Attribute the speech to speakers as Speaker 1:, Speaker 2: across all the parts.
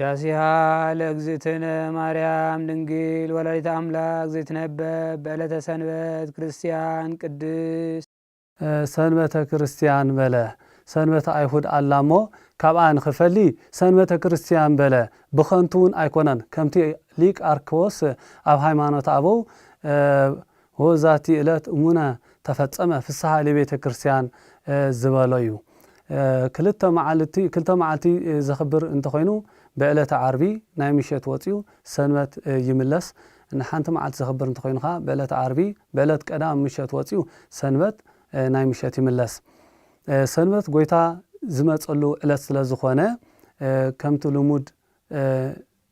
Speaker 1: ውዳሴሃ ለእግዝእትነ ማርያም ድንግል ወላዲተ አምላክ ዘይትነበብ በዕለተ ሰንበት ክርስቲያን ቅድስ
Speaker 2: ሰንበተ ክርስቲያን በለ ሰንበተ አይሁድ አላሞ ካብአን ክፈሊ ሰንበተ ክርስቲያን በለ ብኸንቱን አይኮነን ከምቲ ሊቅ አርክዎስ ኣብ ሃይማኖት አበው ወዛቲ ዕለት እሙነ ተፈጸመ ፍስሐ ለቤተ ክርስቲያን ዝበሎ እዩ ክልተ መዓልቲ ዘኽብር እንተኮይኑ በዕለተ ዓርቢ ናይ ምሸት ወፂኡ ሰንበት ይምለስ ንሓንቲ መዓልቲ ዘኽብር እንተኮይኑ ኻ በዕለተ ዓርቢ በዕለት ቀዳም ምሸት ወፂኡ ሰንበት ናይ ምሸት ይምለስ ሰንበት ጎይታ ዝመፀሉ ዕለት ስለ ዝኾነ ከምቲ ልሙድ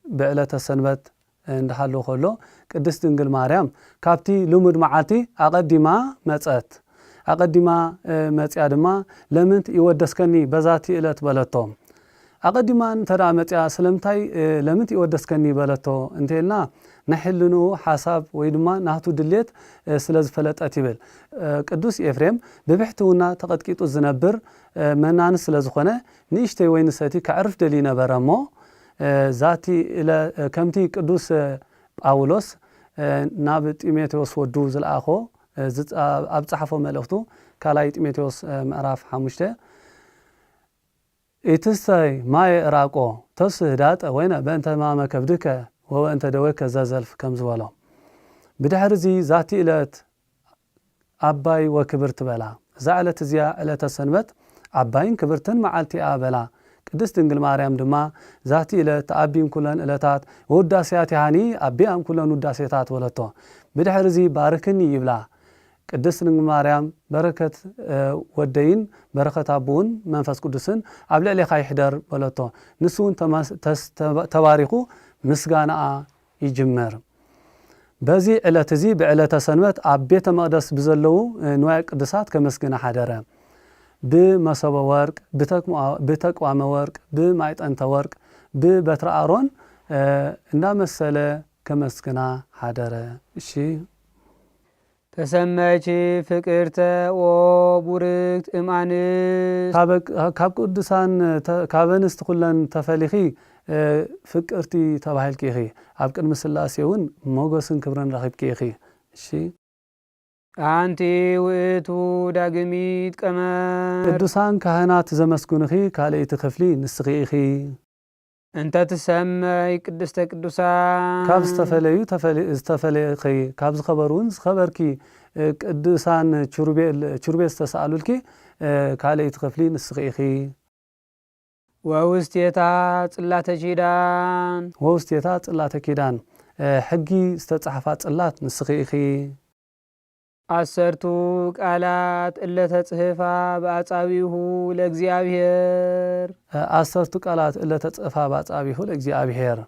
Speaker 2: በዕለተ ሰንበት እንዳሃለዎ ከሎ ቅድስት ድንግል ማርያም ካብቲ ልሙድ መዓልቲ ኣቐዲማ መፀት ኣቐዲማ መፅያ ድማ ለምንት ይወደስከኒ በዛቲ ዕለት በለቶ ኣቐዲማ እንተዳ መፅያ ስለምንታይ ለምንት ይወደስከኒ በለቶ እንተልና ናሕልኑ ሓሳብ ወይ ድማ ናቱ ድሌት ስለ ዝፈለጠት ይብል ቅዱስ ኤፍሬም ብብሕትውና ተቐጥቂጡ ዝነብር መናን ስለ ዝኾነ ንእሽተይ ወይኒ ሰቲ ክዕርፍ ደሊ ነበረ እሞ ዛቲ ከምቲ ቅዱስ ጳውሎስ ናብ ጢሞቴዎስ ወዱ ዝለኣኾ ኣብ ጻሕፎ መልእኽቱ ካልኣይ ጢሞቴዎስ ምዕራፍ 5 ኢትስተይ ማየ ራቆ ተስህ ዳጠ ወይነ በእንተ ሕማመ ከብድከ ወበእንተ ደዌከ ዘዘልፍ ከም ዝበሎ ብድሕሪ ዛቲ ዕለት ኣባይ ወክብርቲ በላ እዛ ዕለት እዚኣ ዕለተ ሰንበት ዓባይን ክብርትን መዓልቲ እያ በላ ቅድስት ድንግል ማርያም ድማ ዛቲ ዕለት ተኣቢም ኩለን ዕለታት ወዳሴያት ያሃኒ ኣቢያም ኩለን ውዳሴታት ወለቶ ብድሕሪ ባርክኒ ይብላ ቅድስት ድንግል ማርያም በረከት ወደይን በረከት አቡን መንፈስ ቅዱስን ኣብ ልዕሊኻ ይሕደር በለቶ ንሱን ተባሪኹ ምስጋናኣ ይጅመር በዚ ዕለት እዚ ብዕለተ ሰንበት ኣብ ቤተ መቅደስ ብዘለዉ ንዋየ ቅዱሳት ከመስግና ሓደረ ብመሰበ ወርቅ ብተቋመ ወርቅ ብማይጠንተ ወርቅ ብበትረ ኣሮን እንዳመሰለ ከመስግና ሓደረ እሺ ተሰመች ፍቅርተ ወቡርክት እማንስ ካብ ቅዱሳን ካበንስት ኩለን ተፈሊኺ ፍቅርቲ ተባሂልኪ ኢኺ ኣብ ቅድሚ ስላሴ እውን ሞገስን ክብርን ረኺብኪ ኢኺ እሺ
Speaker 1: አንቲ ውእቱ ዳግሚት ቀመር
Speaker 2: ቅዱሳን ካህናት ዘመስግኑኺ ካልእቲ ክፍሊ ንስኺ ኢኺ
Speaker 1: እንተ ትሰመይ ቅድስተ ቅዱሳን
Speaker 2: ካብ ዝተፈለይኺ ካብ ዝኸበሩን ዝኸበርኪ ቅዱሳን ችሩቤል ዝተሰኣሉልኪ ካልእቲ ክፍሊ ንስኺ ኢኺ
Speaker 1: ወውስቴታ ጽላተ ኪዳን
Speaker 2: ወውስቴታ ጽላተ ኪዳን ሕጊ ዝተጻሕፋ ጽላት ንስኺ ኢኺ
Speaker 1: አሰርቱ ቃላት እለተ ጽሕፋ በአጻቢሁ ለእግዚአብሔር
Speaker 2: አሰርቱ ቃላት እለተ ጽሕፋ በአጻቢሁ ለእግዚአብሔር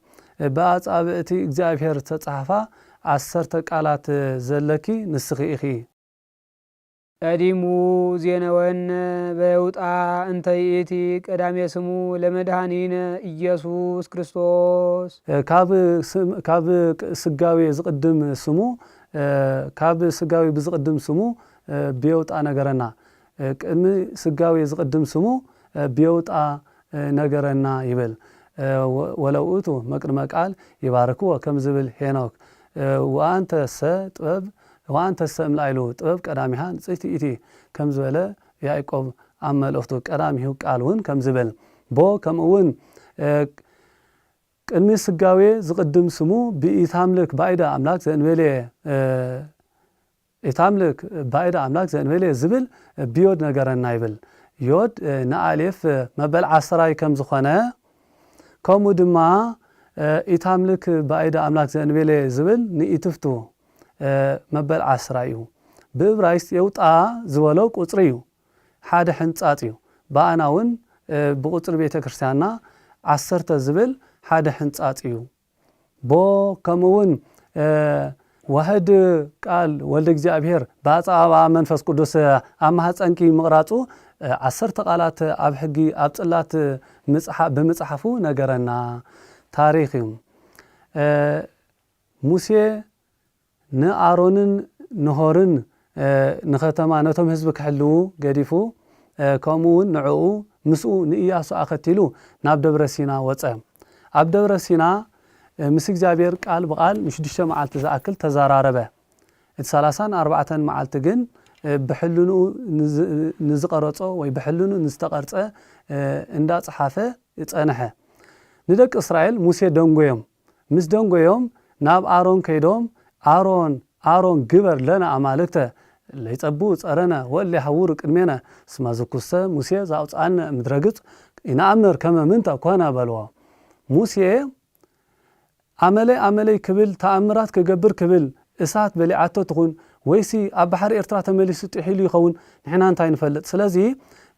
Speaker 2: በአጻብእቲ እግዚአብሔር ተጻሕፋ አሰርተ ቃላት ዘለኪ ንስኺ ኢኺ
Speaker 1: ቀዲሙ ዜነወን በውጣ እንተ ይእቲ ቀዳሜ ስሙ ለመድኃኒነ ኢየሱስ ክርስቶስ
Speaker 2: ካብ ስጋዊ ዝቅድም ስሙ ካብ ስጋዊ ብዝቅድም ስሙ ቢውጣ ነገረና ቅድሚ ስጋዊ ዝቅድም ስሙ ቢውጣ ነገረና ይብል ወለውእቱ መቅድመ ቃል ይባርክዎ ከም ዝብል ሄኖክ ወአንተ ጥበብ ወአንተ እምላይሉ ጥበብ ቀዳሚሃ ንጽሕቲ ኢቲ ከም ዝበለ ያዕቆብ ኣብ መልእኽቱ ቀዳሚሁ ቃል እውን ከም ዝብል ቦ ከምኡውን ቅድሚ ስጋዌ ዝቅድም ስሙ ብኢታምልክ ባይዳ አምላክ ዘንበለ ኢታምልክ ባይዳ አምላክ ዘንበለ ዝብል ቢዮድ ነገረና ይብል ዮድ ንአሌፍ መበል 10 ከም ዝኾነ ከምኡ ድማ ኢታምልክ ባይዳ አምላክ ዘንበለ ዝብል ንኢትፍቱ መበል 10 እዩ ብዕብራይስጥ የውጣ ዝበሎ ቁጽሪ እዩ ሓደ ሕንጻጽ እዩ ባኣና እውን ብቁጽሪ ቤተ ክርስቲያንና 10 ዝብል ሓደ ሕንጻጽ እዩ ቦ ከምኡውን ዋህድ ቃል ወልደ እግዚአብሔር በአጻባ መንፈስ ቅዱስ ኣብ ማህፀንኪ ምቕራጹ 10 ቃላት ኣብ ሕጊ ኣብ ጽላት ብምጽሓፉ ነገረና ታሪኽ እዩ ሙሴ ንኣሮንን ንሆርን ንኸተማ ነቶም ህዝቢ ክሕልው ገዲፉ ከምኡውን ንዕኡ ምስኡ ንኢያሱ ኣኸቲሉ ናብ ደብረ ሲና ወፀ ኣብ ደብረ ሲና ምስ እግዚአብሔር ቃል በቃል ንሽዱሽተ መዓልቲ ዝኣክል ተዘራረበ እቲ 34 መዓልቲ ግን ብሕልኑ ንዝቀረጾ ወይ ብሕልኑ ንዝተቀርጸ እንዳጽሓፈ ጸንሐ ንደቂ እስራኤል ሙሴ ደንጎዮም ምስ ደንጎዮም ናብ አሮን ከይዶም አሮን ግበር ለና አማልክተ ለይጸቡ ጸረና ወለ ሐውር ቅድሜና ስማዝኩሰ ሙሴ ዛውጻነ ምድረግጽ ኢናአምር ከመ ምንተ ኮነ በልዋ ሙሴ አመለይ ክብል ተአምራት ከገብር ክብል እሳት በሊዓቶ ትኹን ወይሲ ኣብ ባሕሪ ኤርትራ ተመሊሱ ጥሒሉ ይኸውን ንሕና እንታይ ንፈልጥ ስለዚ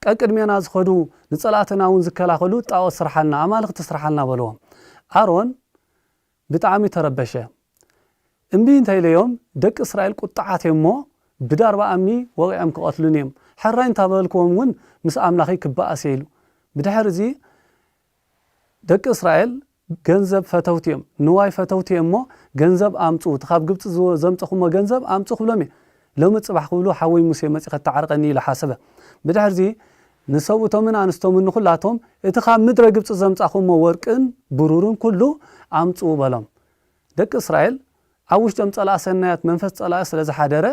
Speaker 2: ቀቅድሜና ዝኸዱ ንጸላእትና እውን ዝከላኸሉ ጣዖት ስራሓልና አማልክቲ ስራሓልና በልዎም አሮን ብጣዕሚ ተረበሸ እምቢ እንተይለዮም ደቂ እስራኤል ቁጣዓት እሞ ብዳርባ ኣምኒ ወቂዖም ክቐትሉን እዮም ሕራይ እንታበልክዎም እውን ምስ ኣምላኺ ክበኣስ ኢሉ ብድሕሪ እዚ ደቂ እስራኤል ገንዘብ ፈተውቲ እዮም ንዋይ ፈተውቲ እሞ ገንዘብ ኣምፁ ካብ ግብፂ ዘምፅኹሞ ገንዘብ ኣምፁ ክብሎም ሎሚ ፅባሕ ክብሉ ሓወይ ሙሴ መፂኸ ተዓርቀኒ ኢሉ ሓሰበ ብድሕሪ እዚ ንሰብኡቶምን ኣንስቶምን ንኹላቶም እቲ ካብ ምድረ ግብፂ ዘምፃኹሞ ወርቅን ብሩርን ኩሉ ኣምፁ በሎም ደቂ እስራኤል ኣብ ውሽጦም ጸላእ ሰናያት መንፈስ ጸላእ ስለ ዝሓደረ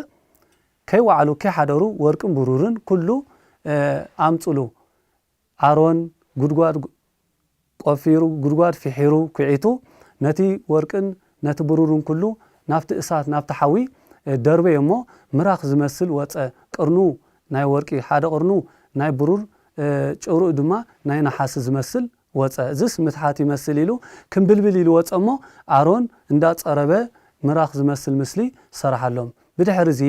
Speaker 2: ከይዋዕሉ ከይሓደሩ ወርቅን ብሩርን ኩሉ ኣምፁሉ አሮን ጉድጓድ ቆፊሩ ጉድጓድ ፊሒሩ ኩዒቱ ነቲ ወርቅን ነቲ ብሩርን ኩሉ ናፍቲ እሳት ናፍቲ ሓዊ ደርበ እሞ ምራኽ ዝመስል ወፀ ቅርኑ ናይ ወርቂ ሓደ ቅርኑ ናይ ብሩር ጭሩእ ድማ ናይ ነሓስ ዝመስል ወፀ ዝስ ምትሓት ይመስል ኢሉ ክንብልብል ኢሉ ወፀ እሞ አሮን እንዳጸረበ ምራኽ ዝመስል ምስሊ ሰራሓሎም ብድሕሪ እዚ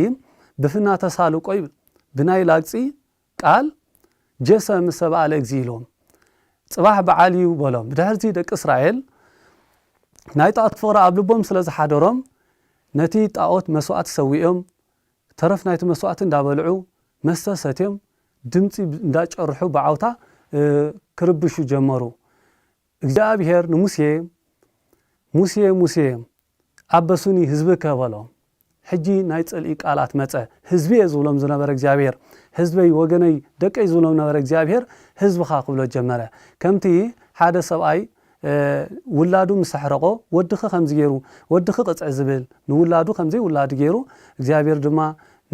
Speaker 2: ብፍና ተሳሉ ቆይ ብናይ ላግፂ ቃል ጀሰ ምስ ሰብኣለ እግዚ ኢሎም ጽባሕ በዓል እዩ በሎም ብድሕሪ እዚ ደቂ እስራኤል ናይ ጣዖት ፍቅሪ ኣብ ልቦም ስለ ዝሓደሮም ነቲ ጣዖት መስዋዕት ሰዊኦም ተረፍ ናይቲ መስዋዕት እንዳበልዑ መስተ ሰትዮም ድምፂ እንዳጨርሑ ብዓውታ ክርብሹ ጀመሩ እግዚአብሔር ሙሴ ኣበሱኒ ህዝብከ በሎም ሕጂ ናይ ጽልኢ ቃላት መፀ ህዝቢ ዝብሎም ዝነበረ እግዚአብሔር ህዝበይ ወገነይ ደቀይ ዝብሎም ነበረ እግዚአብሔር ህዝብኻ ክብሎ ጀመረ ከምቲ ሓደ ሰብኣይ ውላዱ ምሳሕረቆ ወድኺ ከምዚ ገይሩ ወድኺ ቅፅዕ ዝብል ንውላዱ ከምዚ ውላዱ ገይሩ እግዚአብሔር ድማ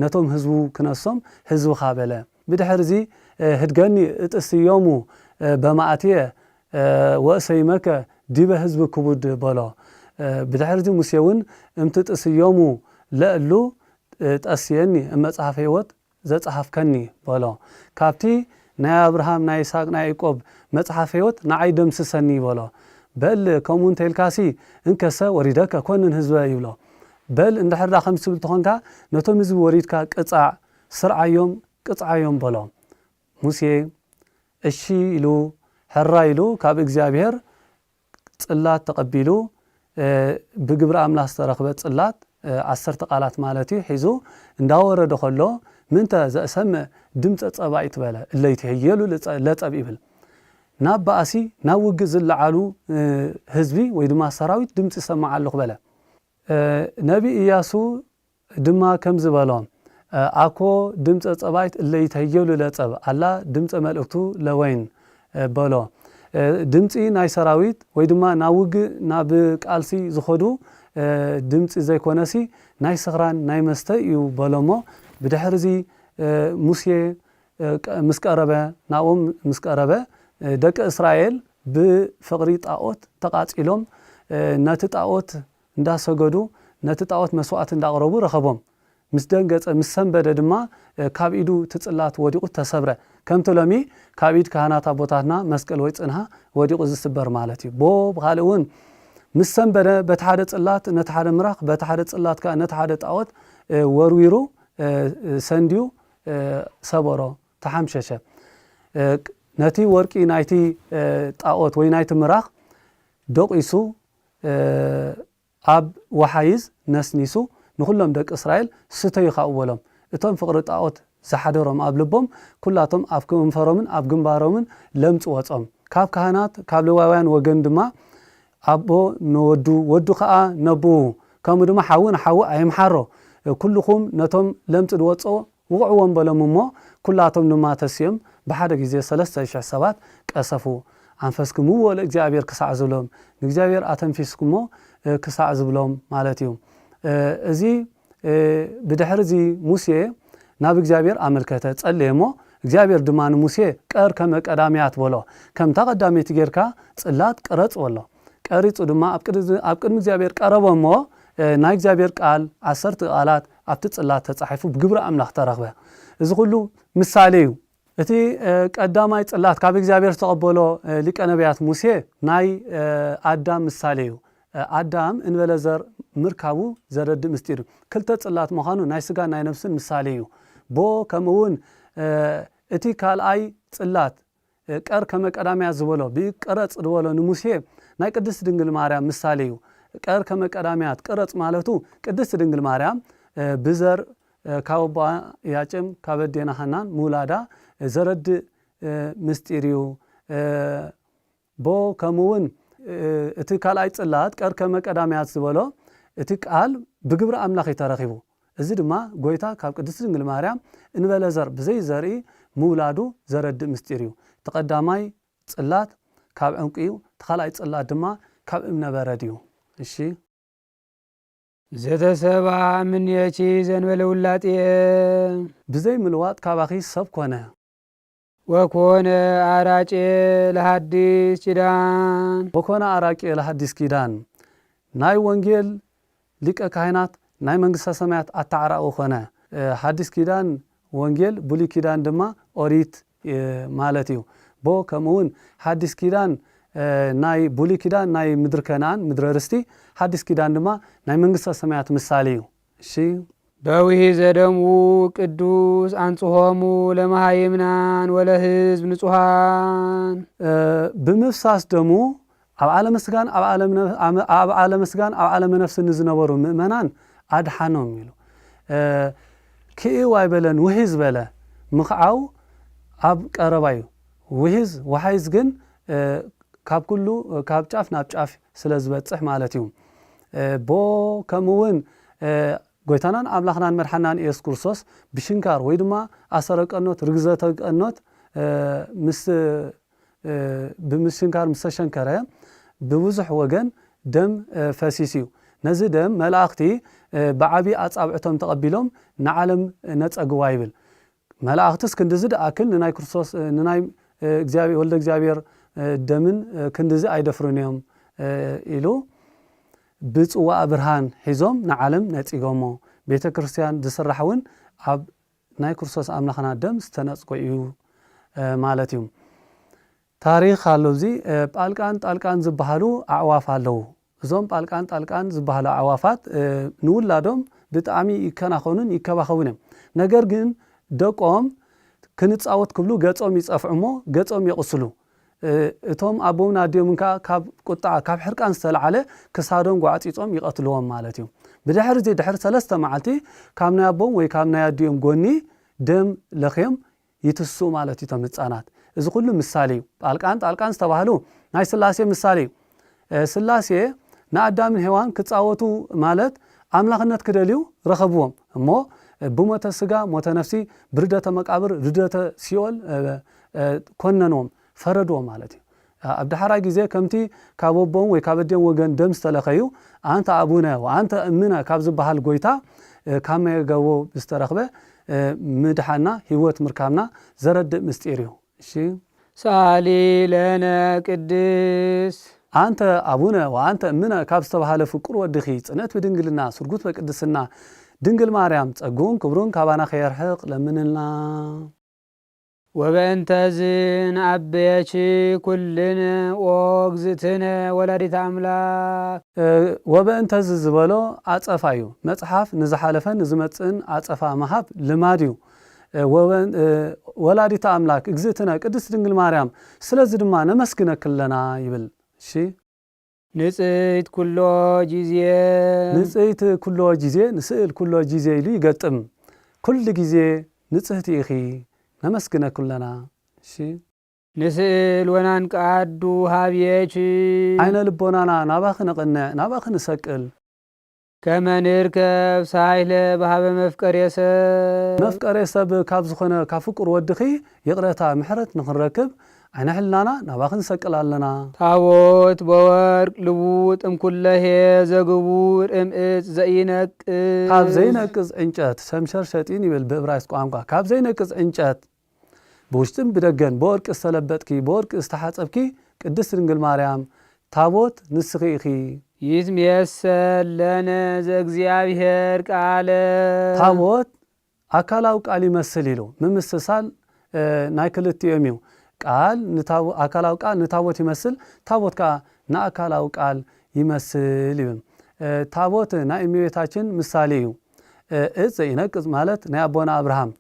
Speaker 2: ነቶም ህዝቡ ክነሶም ህዝብኻ በለ ብድሕሪ እዚ ህድገኒ እጥስዮሙ በማእትየ ወእሰይመከ ዲበ ህዝቢ ክቡድ በሎ ብድሕሪ እዚ ሙሴ እውን እምትጥስዮሙ ለእሉ ጠስየኒ መጽሓፍ ህይወት ዘጽሓፍከኒ በሎ ካብቲ ናይ አብርሃም ናይ ይስሐቅ ናይ ያዕቆብ መጽሓፍ ህይወት ንዓይ ደምስሰኒ በሎ በል ከምኡ እንተልካሲ እንከሰ ወሪደከ ኮንን ህዝበ ይብሎ በል እንድሕርዳ ከም ዝብል ተኾንካ ነቶም ህዝቢ ወሪድካ ቅፃዕ ስርዓዮም ቅፅዓዮም በሎ ሙሴ እሺ ኢሉ ሕራ ኢሉ ካብ እግዚአብሔር ጽላት ተቀቢሉ ብግብረ ኣምላክ ዝተረኽበ ጽላት 10 ቃላት ማለት ሒዙ እንዳወረደ ከሎ ምንተ ዘእሰምዕ ድምፀ ጸባኢ ትበለ እለይቲ ህየሉ ለጸብ ይብል ናብ ባእሲ ናብ ውግእ ዝለዓሉ ህዝቢ ወይ ድማ ሰራዊት ድምፂ ይሰማዓሉ ክበለ ነቢ ኢያሱ ድማ ከም ዝበሎም አኮ ድምፀ ጸባይት እለይቲ ህየሉ ለጸብ አላ ድምፀ መልእክቱ ለወይን በሎ ድምፂ ናይ ሰራዊት ወይ ድማ ናብ ውግእ ናብ ቃልሲ ዝኸዱ ድምፂ ዘይኮነሲ ናይ ስኽራን ናይ መስተ እዩ በሎሞ ብድሕሪ እዚ ሙሴ ምስ ቀረበ ናኦም ምስ ቀረበ ደቂ እስራኤል ብፍቅሪ ጣዖት ተቃጺሎም ነቲ ጣዖት እንዳሰገዱ ነቲ ጣዖት መስዋዕት እንዳቅረቡ ረኸቦም ምስ ደንገጸ ምስ ሰንበደ ድማ ካብ ኢዱ ትጽላት ወዲቁ ተሰብረ ከምቲ ሎሚ ካብ ኢድ ካህናት ኣቦታትና መስቀል ወይ ጽንሃ ወዲቁ ዝስበር ማለት እዩ ቦ ብኻልእ እውን ምስ ሰንበደ በቲ ሓደ ጽላት ነቲ ሓደ ምራኽ በቲ ሓደ ጽላት ከዓ ነቲ ሓደ ጣዖት ወርዊሩ ሰንዲዩ ሰበሮ ተሓምሸሸ ነቲ ወርቂ ናይቲ ጣዖት ወይ ናይቲ ምራኽ ደቂሱ ኣብ ወሓይዝ ነስኒሱ ንኩሎም ደቂ እስራኤል ስተዩ ካውበሎም እቶም ፍቅሪ ጣዖት ዝሓደሮም ኣብ ልቦም ኩላቶም ኣብ ከንፈሮምን ኣብ ግንባሮምን ለምጽ ወጾም ካብ ካህናት ካብ ሌዋውያን ወገን ድማ አቦ ንወዱ ወዱ ከዓ ነቡ ከምኡ ድማ ሓውን ሓው ኣይምሓሮ ኩልኩም ነቶም ለምጽ ድወጾ ውቕዕዎም በሎም እሞ ኩላቶም ድማ ተስዮም ብሓደ ግዜ 3000 ሰባት ቀሰፉ ኣንፈስኩምዎ ለእግዚአብሔር ክሳዕ ዝብሎም ንእግዚአብሔር ኣተንፊስኩሞ ክሳዕ ዝብሎም ማለት እዩ እዚ ብድሕሪ እዚ ሙሴ ናብ እግዚአብሔር ኣመልከተ ጸለየሞ እግዚአብሔር ድማ ንሙሴ ቀር ከመ ቀዳምያት በሎ ከምታ ቀዳሜት ጌርካ ጽላት ቀረጽ በሎ ቀሪጹ ድማ ኣብ ቅድሚ እግዚአብሔር ቀረቦሞ ናይ እግዚአብሔር ቃል 10 ቃላት ኣብቲ ጽላት ተጻሒፉ ብግብሪ ኣምላኽ ተረኽበ እዚ ኩሉ ምሳሌ እዩ እቲ ቀዳማይ ጽላት ካብ እግዚአብሔር ተቐበሎ ሊቀ ነቢያት ሙሴ ናይ ኣዳም ምሳሌ እዩ ኣዳም እንበለዘር ምርካቡ ዘረድ ምስጢር ክልተ ጽላት ምዃኑ ናይ ስጋ ናይ ነፍስን ምሳሌ እዩ ቦ ከምውን እቲ ካልኣይ ጽላት ቀር ከመ ቀዳምያት ዝበሎ ብቀረጽ ዝበሎ ንሙሴ ናይ ቅድስት ድንግል ማርያም ምሳሌ እዩ ቀር ከመ ቀዳምያት ቀረጽ ማለቱ ቅድስት ድንግል ማርያም ብዘር ካብ ያጭም ካብ ኣዴና ሐናን ሙላዳ ዘረድ ምስጢር እዩ ቦ ከምውን እቲ ካልኣይ ጽላት ቀር ከመ ቀዳምያት ዝበሎ እቲ ቃል ብግብሪ ኣምላኽ ተረኺቡ እዚ ድማ ጎይታ ካብ ቅድስት ድንግል ማርያም እንበለዘር ብዘይ ዘርኢ ሙላዱ ዘረድ ምስጢር እዩ ተቀዳማይ ጽላት ካብ ዕንቁ እዩ ተኻልኣይ ጽላት ድማ ካብ እምነ በረድ እዩ እሺ
Speaker 1: ዘተሰባ ምን የቺ ዘንበለ ውላጤ
Speaker 2: ብዘይ ምልዋጥ ካባኺ ሰብ ኮነ
Speaker 1: ወኮነ አራጬ ለሐዲስ ኪዳን
Speaker 2: ወኮነ አራጬ ለሐዲስ ኪዳን ናይ ወንጌል ሊቀ ካህናት ናይ መንግስተ ሰማያት አታዕራኡ ኾነ ሐዲስ ኪዳን ወንጌል ቡሊ ኪዳን ድማ ኦሪት ማለት እዩ ቦ ከምውን ሐዲስ ኪዳን ናይ ቡሊ ኪዳን ናይ ምድር ከናን ምድረ ርስቲ ሐዲስ ኪዳን ድማ ናይ መንግስተ ሰማያት ምሳሌ እዩ እሺ
Speaker 1: በዊሂ ዘደሙ ቅዱስ አንጽሖሙ ለመሃይምናን ወለህዝብ ንጹሃን
Speaker 2: ብምፍሳስ ደሙ ኣብ ዓለም ስጋን ኣብ ዓለም ነፍስ ንዝነበሩ ምእመናን አድሓኖም ኢሉ ክኢው ኣይበለን ውሂዝ በለ ምኽዓው ኣብ ቀረባዩ ውሂዝ ወሓይዝ ግን ካብ ኩሉ ካብ ጫፍ ናብ ጫፍ ስለ ዝበጽሕ ማለት እዩ ቦ ከምውን ጎይታናን አምላኽናን መድሓናን ኢየሱስ ክርስቶስ ብሽንካር ወይ ድማ ኣሰረቀኖት ርግዘተቀኖት ብምሽንካር ምስ ተሸንከረ ብብዙሕ ወገን ደም ፈሲስ እዩ ነዚ ደም መላእኽቲ ብዓቢ ኣጻብዕቶም ተቐቢሎም ንዓለም ነጸግዋ ይብል መላእኽትስ ክንዲዚ ደኣክል ንናይ ክርስቶስ ንናይ እግዚአብሔር ወልደ እግዚአብሔር ደምን ክንዲዚ ኣይደፍሩን እዮም ኢሉ ብጽዋዕ ብርሃን ሒዞም ንዓለም ነጺጎሞ ቤተ ክርስቲያን ዝስራሕውን ኣብ ናይ ክርስቶስ ኣምላኽና ደም ዝተነጽጎ እዩ ማለት እዩ ታሪኽ ኣለውዚ ጳልቃን ጣልቃን ዝበሃሉ ኣዕዋፍ ኣለዉ እዞም ጳልቃን ጣልቃን ዝበሃሉ ኣዕዋፋት ንውላዶም ብጣዕሚ ይከናኸኑን ይከባኸቡን እዮም ነገር ግን ደቆም ክንጻወት ክብሉ ገጾም ይጸፍዑሞ ገጾም ይቕስሉ እቶም ኣቦም ኣዲኦም ካብ ቁጣ ካብ ሕርቃን ዝተለዓለ ክሳዶም ጓዕፂጾም ይቐትልዎም ማለት እዩ ብድሕሪ እዚ ድሕሪ 3 መዓልቲ ካብ ናይ ኣቦም ወይ ካብ ናይ ኣዲኦም ጎኒ ደም ለኽዮም ይትሱ ማለት እዩ እቶም ህፃናት እዚ ኩሉ ምሳሌ እዩ ጳልቃን ጣልቃን ዝተባህሉ ናይ ስላሴ ምሳሌ እዩ ስላሴ ንኣዳምን ሔዋን ክጻወቱ ማለት ኣምላኽነት ክደልዩ ረኸብዎም እሞ ብሞተ ስጋ ሞተ ነፍሲ ብርደተ መቃብር ርደተ ሲኦል ኮነኖም ፈረድዎም ማለት እዩ ኣብ ዳሕራይ ግዜ ከምቲ ካብ ኣቦም ወይ ካብ ኣዴም ወገን ደም ዝተለኸዩ ኣንተ ኣቡነ ወኣንተ እምነ ካብ ዝበሃል ጎይታ ካብ መገቦ ዝተረኽበ ምድሓና ህይወት ምርካብና ዘረድእ ምስጢር እዩ እሺ
Speaker 1: ሳሊ ለነ ቅድስ
Speaker 2: አንተ አቡነ ወአንተ እምነ ካብ ዝተባሃለ ፍቁር ወድኺ ጽነት ብድንግልና ስርጉት በቅድስና ድንግል ማርያም ጸጉን ክብሩን ካባና ኸይርሕቕ ለምንልና
Speaker 1: ወበእንተዝን አበየች ኩልን ወግዝትነ ወላዲተ አምላክ
Speaker 2: ወበእንተዝ ዝበሎ አጸፋ እዩ መጽሐፍ ንዝሓለፈን ንዝመጽእን አጸፋ መሃብ ልማድ እዩ ወላዲተ አምላክ እግዝእትነ ቅድስት ድንግል ማርያም ስለዚ ድማ ነመስግነክለና ይብል እሺ
Speaker 1: ንጽይት ኩሎ ጊዜ
Speaker 2: ንጽይት ኩሎ ጊዜ ንስእል ኩሎ ጊዜ ኢሉ ይገጥም ኩል ጊዜ ንጽህቲ ኢኺ ነመስግነክለና እሺ
Speaker 1: ንስእል ወናንቃዱ ሃብየች
Speaker 2: አይነ ልቦናና ናባኽ ነቕንዕ ናባኽ ንሰቅል
Speaker 1: ከመንርከብ ሳይለ በሃበ መፍቀሬሰብ
Speaker 2: ካብ ዝኾነ ካብ ፍቁር ወድኺ ይቕረታ ምሕረት ንኽንረክብ ዓይና ሕልናና ናባኽን ሰቅል ኣለና
Speaker 1: ታቦት በወርቅ ልቡጥ እምኩለሄ ዘግቡር እምእፅ ዘይነቅዝ
Speaker 2: ካብ ዘይነቅዝ ዕንጨት ሸምሸር ሸጢን ይብል ብዕብራይስጥ ቋንቋ ካብ ዘይነቅዝ ዕንጨት ብውሽጥን ብደገን በወርቂ ዝተለበጥኪ በወርቂ ዝተሓፀብኪ ቅድስት ድንግል ማርያም ታቦት ንስኺ ኢኺ
Speaker 1: ይትምየሰል ለነ ዘእግዚአብሔር ቃለ
Speaker 2: ታቦት ኣካላዊ ቃል ይመስል ኢሉ ምምስሳል ናይ ክልቲኦም እዩ ቃል ኣካላዊ ቃል ንታቦት ይመስል ታቦት ከዓ ንኣካላዊ ቃል ይመስል እዩ ታቦት ናይ እመቤታችን ምሳሌ እዩ እፅ ዘይነቅዝ ማለት ናይ ኣቦና አብርሃም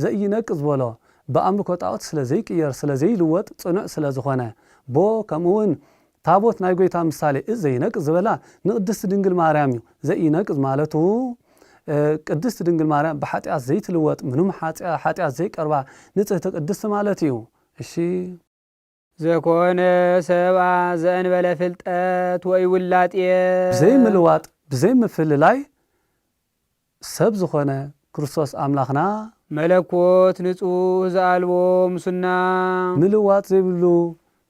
Speaker 2: ዘይነቅዝ በሎ ብኣምልኮ ጣዖት ስለ ዘይቅየር ስለ ዘይልወጥ ጽኑዕ ስለ ዝኾነ ቦ ከምኡውን ታቦት ናይ ጎይታ ምሳሌ እፅ ዘይነቅዝ ዝበላ ንቅድስት ድንግል ማርያም እዩ ዘይነቅዝ ማለቱ ቅድስት ድንግል ማርያም ብሓጢአት ዘይትልወጥ ምንም ሓጢአት ዘይቀርባ ንጽህቲ ቅድስት ማለት እዩ እሺ
Speaker 1: ዘኮነ ሰብአ ዘእንበለ ፍልጠት ወይ ውላጤ
Speaker 2: ብዘይ ምልዋጥ ብዘይ ምፍልላይ ሰብ ዝኾነ ክርስቶስ ኣምላኽና
Speaker 1: መለኮት ንጹህ ዘአልቦ ሙስና
Speaker 2: ምልዋጥ ዘይብሉ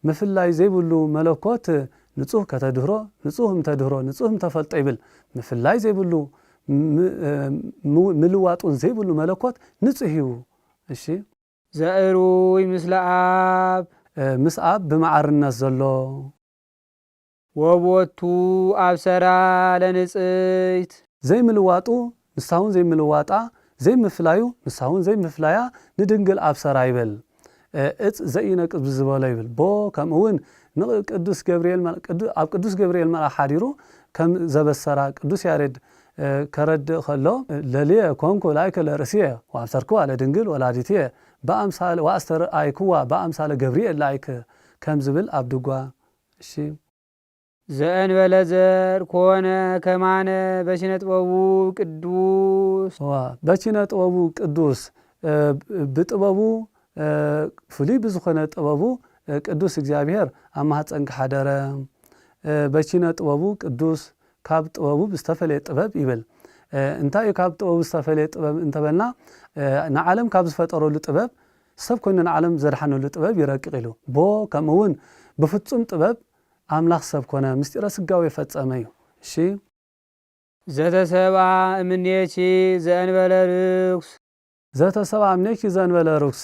Speaker 2: ምፍላይ ዘይብሉ መለኮት ንጹህ ከተድህሮ ንጹህ እምተድህሮ ንጹህ እምተፈልጦ ይብል ምፍላይ ዘይብሉ ምልዋጡን ዘይብሉ መለኮት ንጹህ እዩ እሺ
Speaker 1: ዘእሩይ ምስለ አብ
Speaker 2: ምስ አብ ብማዕርነት ዘሎ
Speaker 1: ወቦቱ አብሰራ ለንጽይት
Speaker 2: ዘይምልዋጡ ንሳውን ዘይምልዋጣ ዘይምፍላዩ ንሳውን ዘይምፍላያ ንድንግል አብሰራ ይብል እፅ ዘይነቅዝ ብዝበሎ ይብል ቦ ከምኡውን ንቅዱስ ገብርኤል ኣብ ቅዱስ ገብርኤል መልአክ ሓዲሩ ከም ዘበሰራ ቅዱስ ያሬድ ከረድእ ከሎ ለልየ ኮንኩ ላይከ ለርእስየ ወአብሰርክዋ ለድንግል ወላዲትየ በአምሳለ ወአስተርአይክዋ በአምሳለ ገብርኤል ላይክ ከም ዝብል ኣብ ድጓ እሺ
Speaker 1: ዘእንበለ ዘር ኮነ ከማነ በሽነ ጥበቡ ቅዱስ
Speaker 2: በሽነ ጥበቡ ቅዱስ ብጥበቡ ፍሉይ ብዝኾነ ጥበቡ ቅዱስ እግዚአብሔር ኣብ ማህፀንካ ሓደረ በሽነ ጥበቡ ቅዱስ ካብ ጥበቡ ብዝተፈለየ ጥበብ ይብል እንታይ ካብ ጥበቡ ዝተፈለየ ጥበብ እንተበልና ንዓለም ካብ ዝፈጠረሉ ጥበብ ሰብ ኮይኑ ንዓለም ዘድሓነሉ ጥበብ ይረቅቕ ኢሉ ቦ ከምኡውን ብፍጹም ጥበብ ኣምላኽ ሰብ ኮነ ምስጢረ ስጋዊ የፈጸመ እዩ እሺ
Speaker 1: ዘተሰብአ እምኔቺ ዘእንበለ ርኩስ
Speaker 2: ዘተሰብአ እምኔቺ ዘእንበለ ርኩስ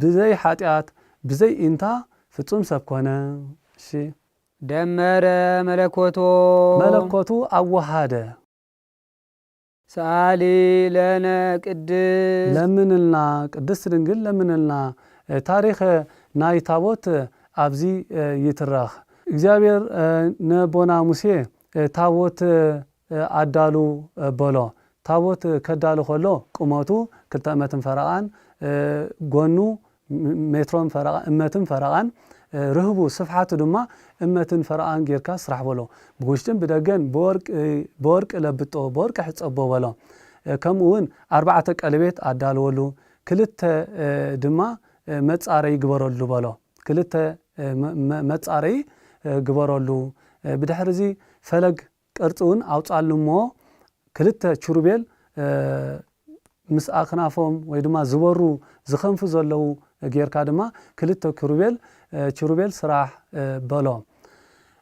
Speaker 2: ብዘይ ሓጢአት ብዘይ ኢንታ ፍጹም ሰብ ኮነ እሺ
Speaker 1: ደመረ መለኮቶ
Speaker 2: መለኮቱ ኣዋሃደ
Speaker 1: ሰአሊ ለነ ቅድስ
Speaker 2: ለምንልና ቅድስት ድንግል ለምንልና ታሪኽ ናይ ታቦት ኣብዚ ይትረኽ እግዚአብሔር ነቦና ሙሴ ታቦት ኣዳሉ በሎ ታቦት ከዳሉ ከሎ ቁመቱ 2 ሜትር ፈረቓን ጎኑ ሜትሮን ፈረቓን እመትን ፈረቓን ርህቡ ስፍሓቱ ድማ እመትን ፈረቓን ጌርካ ስራሕ በሎ ብውሽጥን ብደገን በወርቂ ለብጦ በወርቂ ሕፀቦ በሎ ከምኡውን 4 ቀለቤት ኣዳልወሉ 2 ድማ መጻረይ ግበረሉ በሎ 2 መጻረይ ግበረሉ ብድሕሪዚ ፈለግ ቅርፂ እውን ኣውፃሉ እሞ 2 ቹሩቤል ምስ ኣክናፎም ወይ ድማ ዝበሩ ዝኸንፉ ዘለዉ ጌርካ ድማ 2 ቹሩቤል ስራሕ በሎ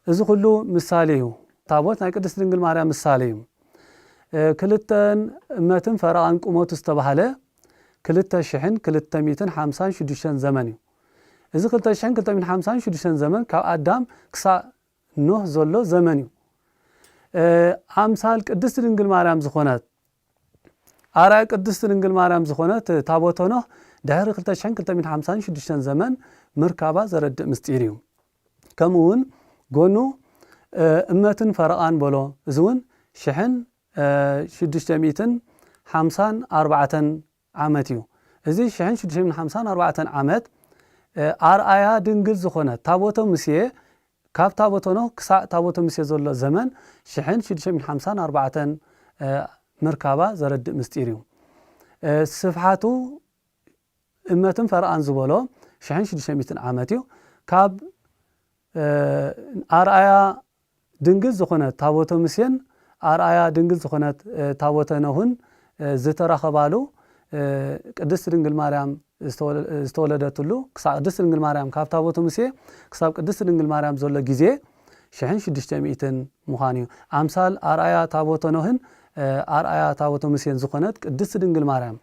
Speaker 2: እዚ ኩሉ ምሳሌ እዩ ታቦት ናይ ቅድስት ድንግል ማርያም ምሳሌ እዩ 2 እመትን ፈረቓን ቁመቱ ዝተባሃለ 2256 ዘመን እዩ እዚ 2256 ዘመን ካብ ኣዳም ክሳብ ኖህ ዘሎ ዘመን እዩ ኣምሳል ቅድስት ድንግል ማርያም ዝኾነት ኣርኣያ ቅድስት ድንግል ማርያም ዝኾነት ታቦተ ኖህ ድሕሪ 2256 ዘመን ምርካባ ዘረድእ ምስጢር እዩ ከምኡውን ጎኑ እመትን ፈረቓን በሎ እዚ እውን 1654 ዓመት እዩ እዚ 1654 ዓመት ኣርኣያ ድንግል ዝኾነት ታቦተ ሙሴ ካብ ታቦተ ኖህ ክሳብ ታቦተ ሙሴ ዘሎ ዘመን 1654 ምርካባ ዘረድእ ምስጢር እዩ ስፍሓቱ እመትን ፈረቓን ዝበሎ 1600 ዓመት እዩ ካብ ኣርኣያ ድንግል ዝኾነት ታቦተ ሙሴን ኣርኣያ ድንግል ዝኾነት ታቦተ ኖህን ዝተረኸባሉ ቅድስት ድንግል ማርያም ዝተወለደትሉ ክሳብ ቅድስት ድንግል ማርያም ካብ ታቦተ ሙሴ ክሳብ ቅድስት ድንግል ማርያም ዘሎ ግዜ 1600 ምዃኑ እዩ። ኣምሳል ኣርኣያ ታቦተ ኖህን ኣርኣያ ታቦተ ሙሴን ዝኾነት ቅድስት ድንግል ማርያም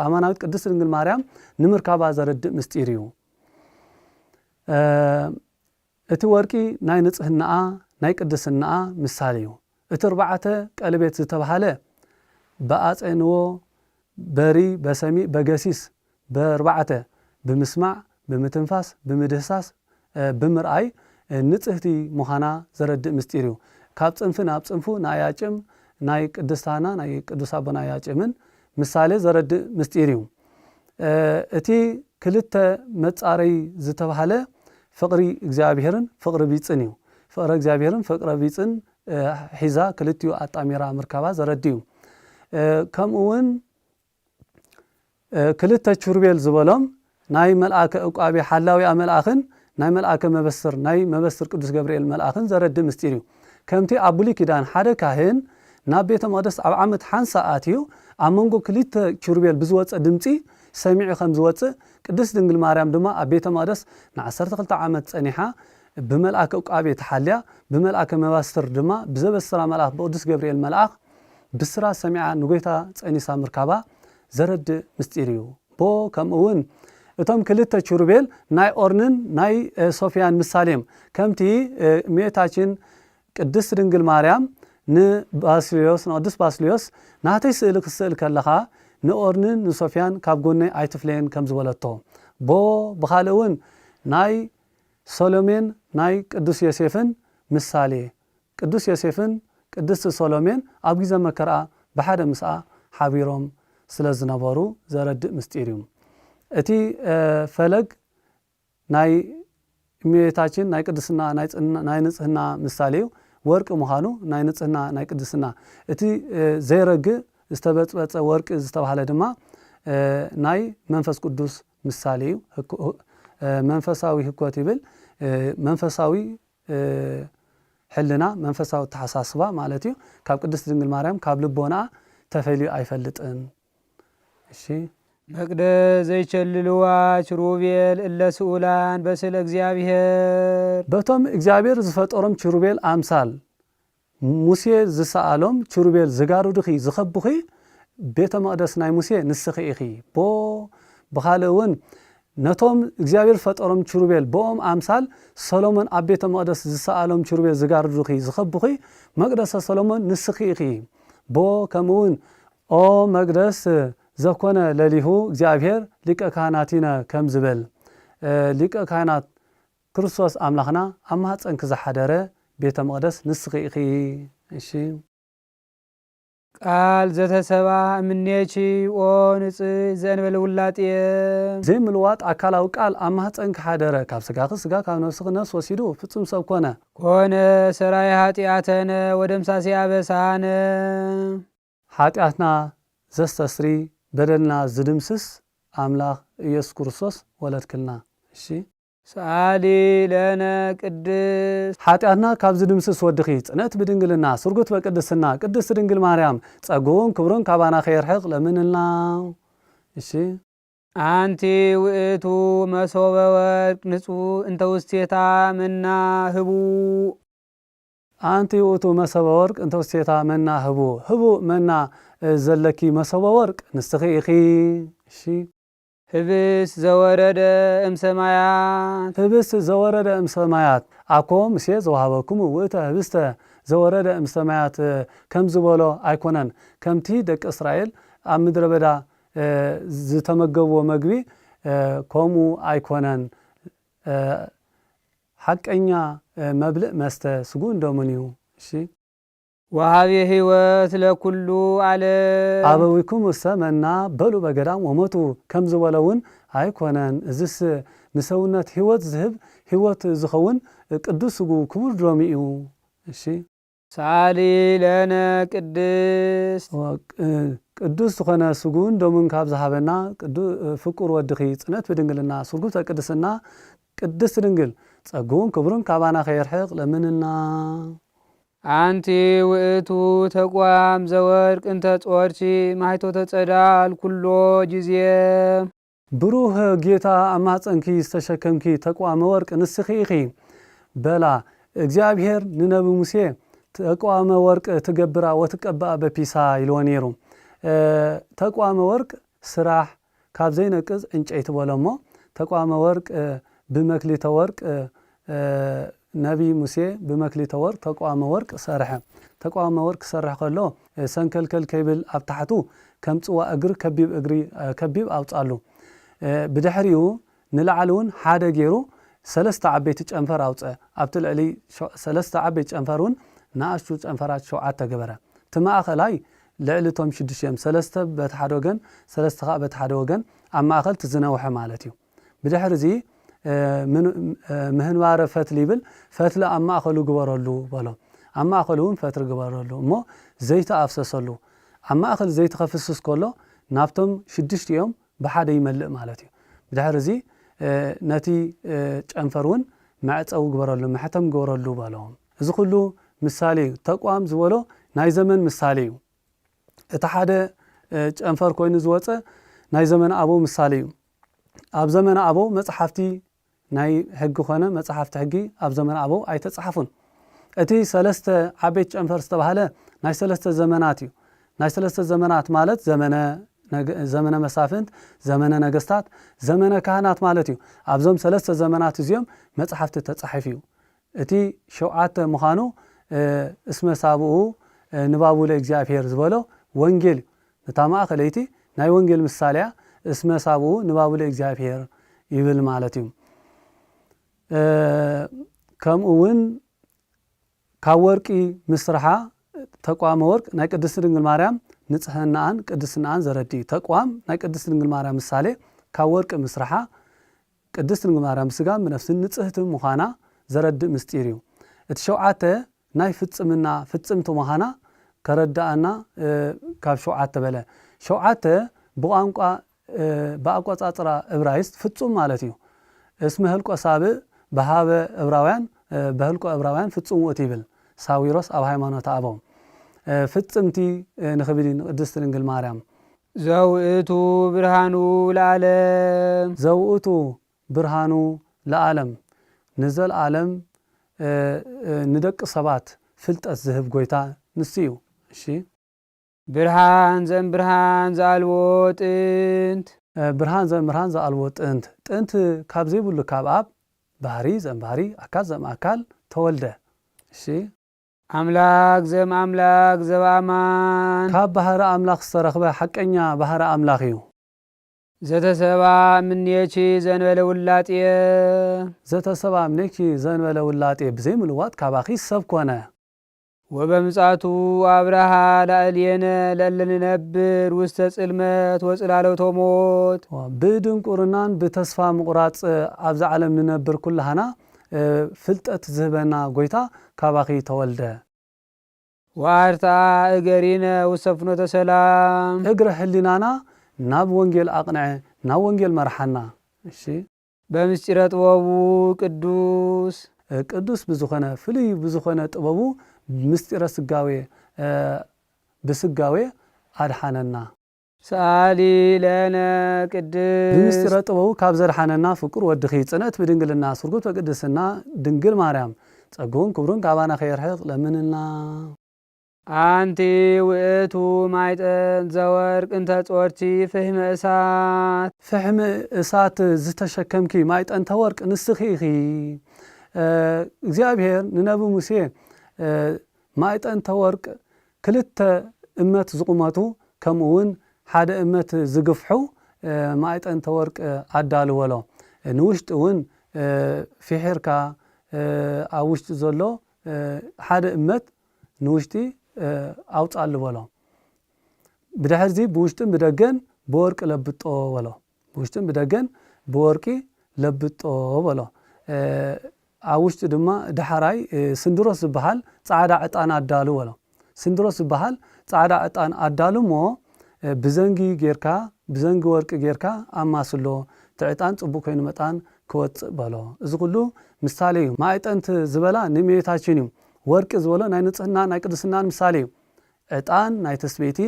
Speaker 2: ኣማናዊት ቅድስት ድንግል ማርያም ንምርካባ ዘረድእ ምስጢር እዩ። እቲ ወርቂ ናይ ንጽህናኣ ናይ ቅድስናኣ ምሳሌ እዩ። እቲ 4 ቀለቤት ዝተባሃለ በኣፀንዎ በሪ በሰሚዕ በገሲስ ብ4 ብምስማዕ ብምትንፋስ ብምድህሳስ ብምርኣይ ንጽህቲ ምዃና ዘረድእ ምስጢር እዩ። ካብ ጽንፊ ናብ ጽንፉ ናያጭም ናይ ቅድስታና ናይ ቅዱስ ኣቦና ያጭምን ምሳሌ ዘረድእ ምስጢር እዩ። እቲ ክልተ መጻረይ ዝተባሃለ ፍቕሪ እግዚኣብሔርን ፍቕሪ ቢጽን እዩ። ፍቕሪ እግዚኣብሔርን ፍቕሪ ቢጽን ሒዛ ክልቲኡ ኣጣሚራ ምርካባ ዘረድእ እዩ። ከምኡውን ክልተ ቹርቤል ዝበሎም ናይ መልኣከ ዕቋቤ ሓላዊኣ መልኣኽን ናይ መልኣከ መበስር ናይ መበስር ቅዱስ ገብርኤል መልኣኽን ዘረድእ ምስጢር እዩ። ከምቲ ኣብ ብሉይ ኪዳን ሓደ ካህን ናብ ቤተ መቅደስ ኣብ ዓመት ሓንሳ ኣትዩ ኣብ መንጎ ክልተ ቹርቤል ብዝወፅእ ድምፂ ሰሚዑ ከም ዝወፅእ ቅድስት ድንግል ማርያም ድማ ኣብ ቤተ መቅደስ ን12 ዓመት ፀኒሓ ብመልኣከ ዕቋቤ ተሓልያ ብመልኣከ መባስር ድማ ብዘበስራ መልኣኽ ብቅዱስ ገብርኤል መልኣኽ ብስራ ሰሚዓ ንጎይታ ፀኒሳ ምርካባ ዘረድእ ምስጢር እዩ። ቦ ከምኡውን እቶም ክልተ ቹርቤል ናይ ኦርንን ናይ ሶፊያን ምሳሌም ከምቲ እመቤታችን ቅድስት ድንግል ማርያም ንባስልዮስ ንቅዱስ ባስልዮስ ናተይ ስእሊ ክስእል ከለኻ ንኦርንን ንሶፊያን ካብ ጎነይ ኣይትፍለየን ከም ዝበለቶ ቦ ብኻልእ እውን ናይ ሶሎሜን ናይ ቅዱስ ዮሴፍን ምሳሌ ቅዱስ ዮሴፍን ቅድስቲ ሶሎሜን ኣብ ግዜ መከርኣ ብሓደ ምስኣ ሓቢሮም ስለ ዝነበሩ ዘረድእ ምስጢር እዩ። እቲ ፈለግ ናይ እመቤታችን ናይ ቅድስና ናይ ንጽህና ምሳሌ እዩ። ወርቂ ምዃኑ ናይ ንጽህና ናይ ቅድስና እቲ ዘይረግእ ዝተበፅበፀ ወርቂ ዝተባሃለ ድማ ናይ መንፈስ ቅዱስ ምሳሌ እዩ። መንፈሳዊ ህኮት ይብል መንፈሳዊ ሕልና መንፈሳዊ ተሓሳስባ ማለት እዩ። ካብ ቅድስት ድንግል ማርያም ካብ ልቦና ተፈልዩ ኣይፈልጥን። እሺ
Speaker 1: መቅደስ ዘይቸልልዋ ችሩቤል እለ ስኡላን በስለ እግዚአብሔር
Speaker 2: በቶም እግዚአብሔር ዝፈጠሮም ችሩቤል ኣምሳል ሙሴ ዝሰኣሎም ችሩቤል ዝጋሩድኺ ዝኸብኺ ቤተ መቅደስ ናይ ሙሴ ንስኺ ኢኺ ቦ ብኻልእ እውን ነቶም እግዚአብሔር ፈጠሮም ችሩቤል ቦኦም ኣምሳል ሰሎሞን ኣብ ቤተ መቅደስ ዝሰኣሎም ችሩቤል ዝጋሩድኺ ዝኸብኺ መቅደሰ ሰሎሞን ንስኺ ኢኺ ቦ ከምኡውን ኦ መቅደስ ዘኮነ ለሊሁ እግዚአብሔር ሊቀ ካህናቲነ ከም ዝበል ሊቀ ካህናት ክርስቶስ ኣምላኽና ኣብ ማህፀን ክዝሓደረ ቤተ መቅደስ ንስኺ ኢኺ። እሺ
Speaker 1: ቃል ዘተሰባ እምኔቺ ኦ ንጽህ ዘእንበለ ውላጤ
Speaker 2: ዘይምልዋጥ ኣካላዊ ቃል ኣብ ማህፀን ክሓደረ ካብ ስጋኺ ስጋ ካብ ነፍስኺ ነፍስ ወሲዱ ፍጹም ሰብ ኮነ
Speaker 1: ኮነ ሰራይ ኃጢአተነ ወደምሳሴ አበሳነ
Speaker 2: ኃጢአትና ዘስተስሪ በደልና ዝድምስስ ኣምላኽ ኢየሱስ ክርስቶስ ወለድክልና። እሺ
Speaker 1: ሰአሊ ለነ ቅድስት
Speaker 2: ኃጢአትና ካብ ዝድምስስ ወድኺ ጽነት ብድንግልና ስርጉት በቅድስና ቅድስት ድንግል ማርያም ጸጉውን ክብሩን ካባና ኸይርሕቕ ለምንልና። እሺ
Speaker 1: አንቲ ውእቱ መሶበ ወርቅ ንጹህ እንተ ውስቴታ መና ህቡ
Speaker 2: አንቲ ውእቱ መሶበ ወርቅ እንተ ውስቴታ መና ህቡ ህቡ መና ዘለኪ መሶበ ወርቅ ንስኺ ኢኺ። እሺ
Speaker 1: ህብስ ዘወረደ እምሰማያት
Speaker 2: ህብስ ዘወረደ እምሰማያት አኮ ምሴ ዘውሃበክሙ ውእተ ህብስተ ዘወረደ እምሰማያት ከም ዝበሎ ኣይኮነን። ከምቲ ደቂ እስራኤል ኣብ ምድረ በዳ ዝተመገብዎ መግቢ ከምኡ ኣይኮነን። ሓቀኛ መብልእ መስተ ስጉን ደሙን እዩ። እሺ
Speaker 1: ወሃቤ ህይወት ለኩሉ ዓለም
Speaker 2: አበዊኩም ሰመና በሉ በገዳም ወሞቱ ከም ዝበለውን ኣይኮነን። እዝስ ንሰውነት ህይወት ዝህብ ህይወት ዝኸውን ቅዱስ ስጉ ክቡር ዶሚ እዩ። እሺ
Speaker 1: ሳሊ ለነ ቅድስት
Speaker 2: ቅዱስ ዝኾነ ስጉን ዶሙን ካብ ዝሃበና ፍቁር ወድኺ ጽነት ብድንግልና ስርጉት ቅድስና ቅድስት ድንግል ጸጉውን ክብሩን ካባና ኸይርሕቕ ለምንና።
Speaker 1: አንቲ ውእቱ ተቋም ዘወርቅ እንተ ጾርቲ ማይቶ ተጸዳል ኩሎ ጊዜ
Speaker 2: ብሩህ ጌታ አማጸንኪ ዝተሸከምኪ ተቋመ ወርቅ ንስኺ ኢኺ በላ እግዚአብሔር ንነቢ ሙሴ ተቋመ ወርቅ ትገብራ ወትቀባእ በፒሳ ኢልዎ ነይሩ። ተቋመ ወርቅ ስራሕ ካብ ዘይነቅዝ ዕንጨይቲ በሎሞ ተቋመ ወርቅ ብመክሊተ ወርቅ ነቢ ሙሴ ብመክሊተ ወርቅ ተቋመ ወርቅ ሰርሐ። ተቋመ ወርቅ ሰርሕ ከሎ ሰንከልከል ከይብል ኣብ ታሕቱ ከም ጽዋ እግሪ ከቢብ ኣውጻሉ። ብድሕሪኡ ንላዕሊ እውን ሓደ ገይሩ ሰለስተ ዓበይቲ ጨንፈር ኣውፅአ። ኣብቲ ልዕሊ ሰለስተ ዓበይቲ ጨንፈር እውን ንኣሽቱ ጨንፈራት 7 ገበረ። እቲ ማእኸላይ ልዕሊ ቶም 6 እዮም። ሰለስተ በቲ ሓደ ወገን ሰለስተ ከዓ በቲ ሓደ ወገን ኣብ ማእኸል ትዝነውሐ ማለት እዩ። ብድሕሪ እዚ ምህንባረ ፈትሊ ይብል ፈትሊ ኣብ ማእኸሉ ግበረሉ በሎ። ኣብ ማእኸሉ እውን ፈትሪ ግበረሉ እሞ ዘይቲ ኣፍሰሰሉ። ኣብ ማእኸል ዘይቲ ከፍስስ ከሎ ናብቶም 6 እዮም ብሓደ ይመልእ ማለት እዩ። ብድሕሪ እዚ ነቲ ጨንፈር እውን መዕፀው ግበረሉ መሕተም ግበረሉ በሎ። እዚ ኩሉ ምሳሌ እዩ። ተቋም ዝበሎ ናይ ዘመን ምሳሌ እዩ። እቲ ሓደ ጨንፈር ኮይኑ ዝወፀ ናይ ዘመን ኣበው ምሳሌ እዩ። ኣብ ዘመን ኣበው መጽሓፍቲ ናይ ሕጊ ኮነ መጽሓፍቲ ሕጊ ኣብ ዘመን ኣበው ኣይተጻሓፉን። እቲ ሰለስተ ዓበይቲ ጨንፈር ዝተባሃለ ናይ ሰለስተ ዘመናት እዩ። ናይ ሰለስተ ዘመናት ማለት ዘመነ መሳፍንት፣ ዘመነ ነገስታት፣ ዘመነ ካህናት ማለት እዩ። ኣብዞም ሰለስተ ዘመናት እዚኦም መጽሓፍቲ ተጻሒፍ እዩ። እቲ 7 ምዃኑ እስመ ሳብኡ ንባቡ ለእግዚአብሔር ዝበሎ ወንጌል እታ ማእኸለይቲ ናይ ወንጌል ምሳሌያ እስመ ሳብኡ ንባቡ ለእግዚአብሔር ይብል ማለት እዩ። ከምኡ እውን ካብ ወርቂ ምስራሓ ተቋመ ወርቅ ናይ ቅድስቲ ድንግል ማርያም ንጽህናን ቅድስናን ዘረዲ ተቋም ናይ ቅድስቲ ድንግል ማርያም ምሳሌ ካብ ወርቂ ምስራሓ ቅድስቲ ድንግል ማርያም ስጋ ብነፍስን ንጽህቲ ምዃና ዘረድእ ምስጢር እዩ። እቲ 7 ናይ ፍጽምና ፍጽምቲ ምዃና ከረዳእና ካብ 7 በለ 7 ብቋንቋ ብኣቆጻጽራ ዕብራይስጥ ፍጹም ማለት እዩ። እስመ ህልቆ ሳብእ በሃበ ዕብራውያን በህልቆ ዕብራውያን ፍጹም ውእቱ ይብል ሳዊሮስ ኣብ ሃይማኖት ኣበው ፍጽምቲ ንኽብል ቅድስቲ ድንግል ማርያም
Speaker 1: ዘውእቱ ብርሃኑ ለዓለም
Speaker 2: ዘውእቱ ብርሃኑ ለዓለም ንዘለዓለም ንደቂ ሰባት ፍልጠት ዝህብ ጎይታ ንሱ እዩ። እሺ
Speaker 1: ብርሃን ዘም ብርሃን ዘአልቦ ጥንት
Speaker 2: ብርሃን ዘም ብርሃን ዘአልቦ ጥንት ካብ ዘይብሉ ካብ ኣብ ባህሪ ዘም ባህሪ ኣካል ዘም ኣካል ተወልደ። እሺ
Speaker 1: አምላክ ዘም አምላክ ዘበአማን
Speaker 2: ካብ ባህሪ አምላክ ዝተረኽበ ሓቀኛ ባህሪ አምላክ እዩ።
Speaker 1: ዘተሰባ ምንየቺ ዘንበለ ውላጤ
Speaker 2: ዘተሰባ ምንየቺ ዘንበለ ውላጤ ብዘይ ምልዋጥ ካባኺ ሰብ ኮነ።
Speaker 1: ወበምጻቱ አብርሃ ላዕሌነ ለለንነብር ውስተ ጽልመት ወጽላለውተ ሞት
Speaker 2: ብድንቁርናን ብተስፋ ምቁራጽ ኣብዚ ዓለም ንነብር ኩላህና ፍልጠት ዝህበና ጎይታ ካባኺ ተወልደ።
Speaker 1: ዋርታ እገሪነ ውስተ ፍኖተ ሰላም
Speaker 2: እግረ ህሊናና ናብ ወንጌል አቅንዐ ናብ ወንጌል መርሓና። እሺ
Speaker 1: በምስጢረ ጥበቡ ቅዱስ
Speaker 2: ቅዱስ ብዝኾነ ፍሉይ ብዝኾነ ጥበቡ ምስጢረ ስጋዌ ብስጋዌ አድሓነና።
Speaker 1: ሰአሊ ለነ ቅድስ
Speaker 2: ብምስጢረ ጥበቡ ካብ ዘድሓነና ፍቁር ወድኺ ጽንዕት ብድንግልና ስርጉት በቅድስና ድንግል ማርያም ጸጉን ክብሩን ካባና ኸይርሕቕ ለምንና።
Speaker 1: አንቲ ውእቱ ማይጠን ዘወርቅ እንተ ጾርቲ ፍሕመ እሳት
Speaker 2: ፍሕመ እሳት ዝተሸከምኪ ማይጠንተ ወርቅ ንስኺ ኢኺ። እግዚአብሔር ንነቢ ሙሴ ማይጠንተ ወርቅ ክልተ እመት ዝቁመቱ ከምኡውን ሓደ እመት ዝግፍሑ ማይጠንተ ወርቅ ኣዳልወሎ። ንውሽጢ እውን ፊሒርካ ኣብ ውሽጢ ዘሎ ሓደ እመት ንውሽጢ ኣውጻሉ በሎ። ብድሕሪ እዚ ብውሽጥን ብደገን ብወርቂ ለብጦ በሎ። ብውሽጥን ብደገን ብወርቂ ለብጦ በሎ። ኣብ ውሽጢ ድማ ዳሕራይ ስንድሮስ ዝበሃል ጻዕዳ ዕጣን ኣዳሉ በሎ። ስንድሮስ ዝበሃል ጻዕዳ ዕጣን ኣዳሉ እሞ ብዘንጊ ጌርካ ብዘንጊ ወርቂ ጌርካ ኣማስሎ ትዕጣን ጽቡቕ ኮይኑ መጣን ክወፅእ በሎ። እዚ ኩሉ ምሳሌ እዩ። ማዕጠንት ዝበላ ንእመቤታችን እዩ። ወርቂ ዝበሎ ናይ ንጽህና ናይ ቅድስናን ምሳሌ እዩ ዕጣን ናይ ተስቤቲ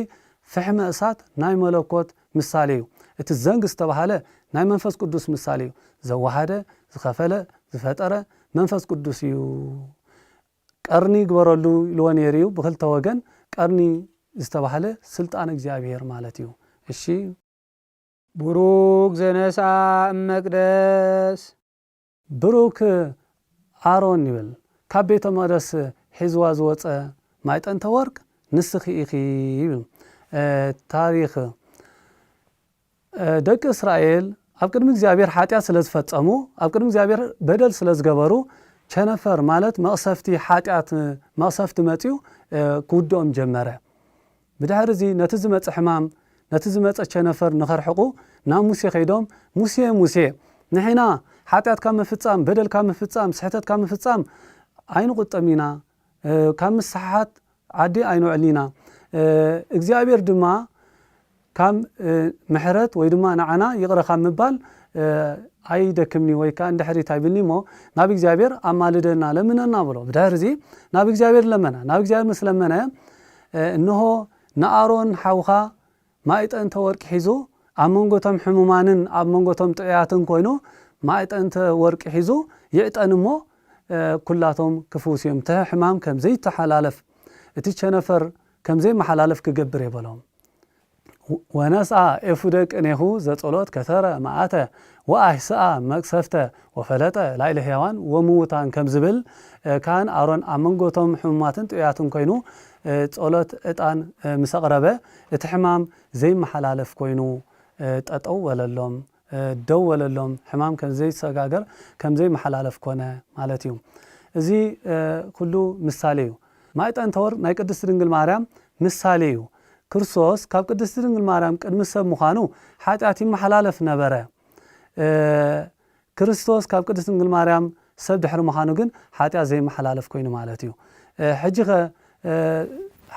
Speaker 2: ፍሕመ እሳት ናይ መለኮት ምሳሌ እዩ እቲ ዘንግ ዝተባሃለ ናይ መንፈስ ቅዱስ ምሳሌ እዩ ዘዋሃደ ዝኸፈለ ዝፈጠረ መንፈስ ቅዱስ እዩ ቀርኒ ግበረሉ ኢልዎ ነይሩ እዩ ብክልተ ወገን ቀርኒ ዝተባሃለ ስልጣን እግዚአብሔር ማለት እዩ እሺ
Speaker 1: ቡሩክ ዘነሳ መቅደስ
Speaker 2: ብሩክ አሮን ይብል ካብ ቤተ መቅደስ ሒዝዋ ዝወፀ ማይጠንተ ወርቅ ንስኺ ኢኺ ይብል ታሪክ ደቂ እስራኤል ኣብ ቅድሚ እግዚአብሔር ኃጢአት ስለ ዝፈጸሙ ኣብ ቅድሚ እግዚአብሔር በደል ስለ ዝገበሩ ቸነፈር ማለት መቕሰፍቲ ኃጢአት መቕሰፍቲ መጺኡ ክውድኦም ጀመረ ብድሕሪ እዚ ነቲ ዝመጽ ሕማም ነቲ ዝመጽ ቸነፈር ንኸርሕቁ ናብ ሙሴ ኸይዶም ሙሴ ንሕና ኃጢአት ካብ ምፍጻም በደል ካብ ምፍጻም ስሕተት ካብ ምፍጻም ኣይንቁጠም ኢና ካብ ምስሓሓት ዓዲ ኣይንውዕል እግዚአብሔር ድማ ካብ ምሕረት ወይ ድማ ንዓና ይቕረ ካብ ምባል ኣይደክምኒ ወይ ከዓ እንድሕሪት ኣይብልኒ እሞ ናብ እግዚአብሔር ኣማልደና ለምነና ብሎ ብድሕሪ እዚ ናብ እግዚአብሔር ለመና ናብ እግዚአብሔር ምስ ለመነ እንሆ ንኣሮን ሓውኻ ማይጠንተ ወርቂ ሒዙ ኣብ መንጎቶም ሕሙማንን ኣብ መንጎቶም ጥዑያትን ኮይኑ ማይጠንተ ወርቂ ሒዙ ይዕጠን እሞ ኩላቶም ክፍውስ እዮም እቲ ሕማም ከም ዘይተሓላለፍ እቲ ቸነፈር ከም ዘይመሓላለፍ ክገብር የበሎም ወነስአ ኤፉደ ቅኔሁ ዘጸሎት ከተረ መዓተ ወአሕስአ መቅሰፍተ ወፈለጠ ላዕለ ሕያዋን ወምውታን ከም ዝብል ካህን ኣሮን ኣብ መንጎቶም ሕሙማትን ጥዑያትን ኮይኑ ጸሎት ዕጣን ምስ ኣቕረበ እቲ ሕማም ዘይመሓላለፍ ኮይኑ ጠጠው ወለሎም ደው ወለሎም ሕማም ከም ዘይሰጋገር ከም ዘይመሓላለፍ ኮነ ማለት እዩ እዚ ኩሉ ምሳሌ እዩ ማይጠንተ ወርቅ ናይ ቅድስቲ ድንግል ማርያም ምሳሌ እዩ ክርስቶስ ካብ ቅድስቲ ድንግል ማርያም ቅድሚ ሰብ ምዃኑ ኃጢአት ይመሓላለፍ ነበረ ክርስቶስ ካብ ቅድስቲ ድንግል ማርያም ሰብ ድሕሪ ምዃኑ ግን ኃጢአት ዘይመሓላለፍ ኮይኑ ማለት እዩ ሕጂ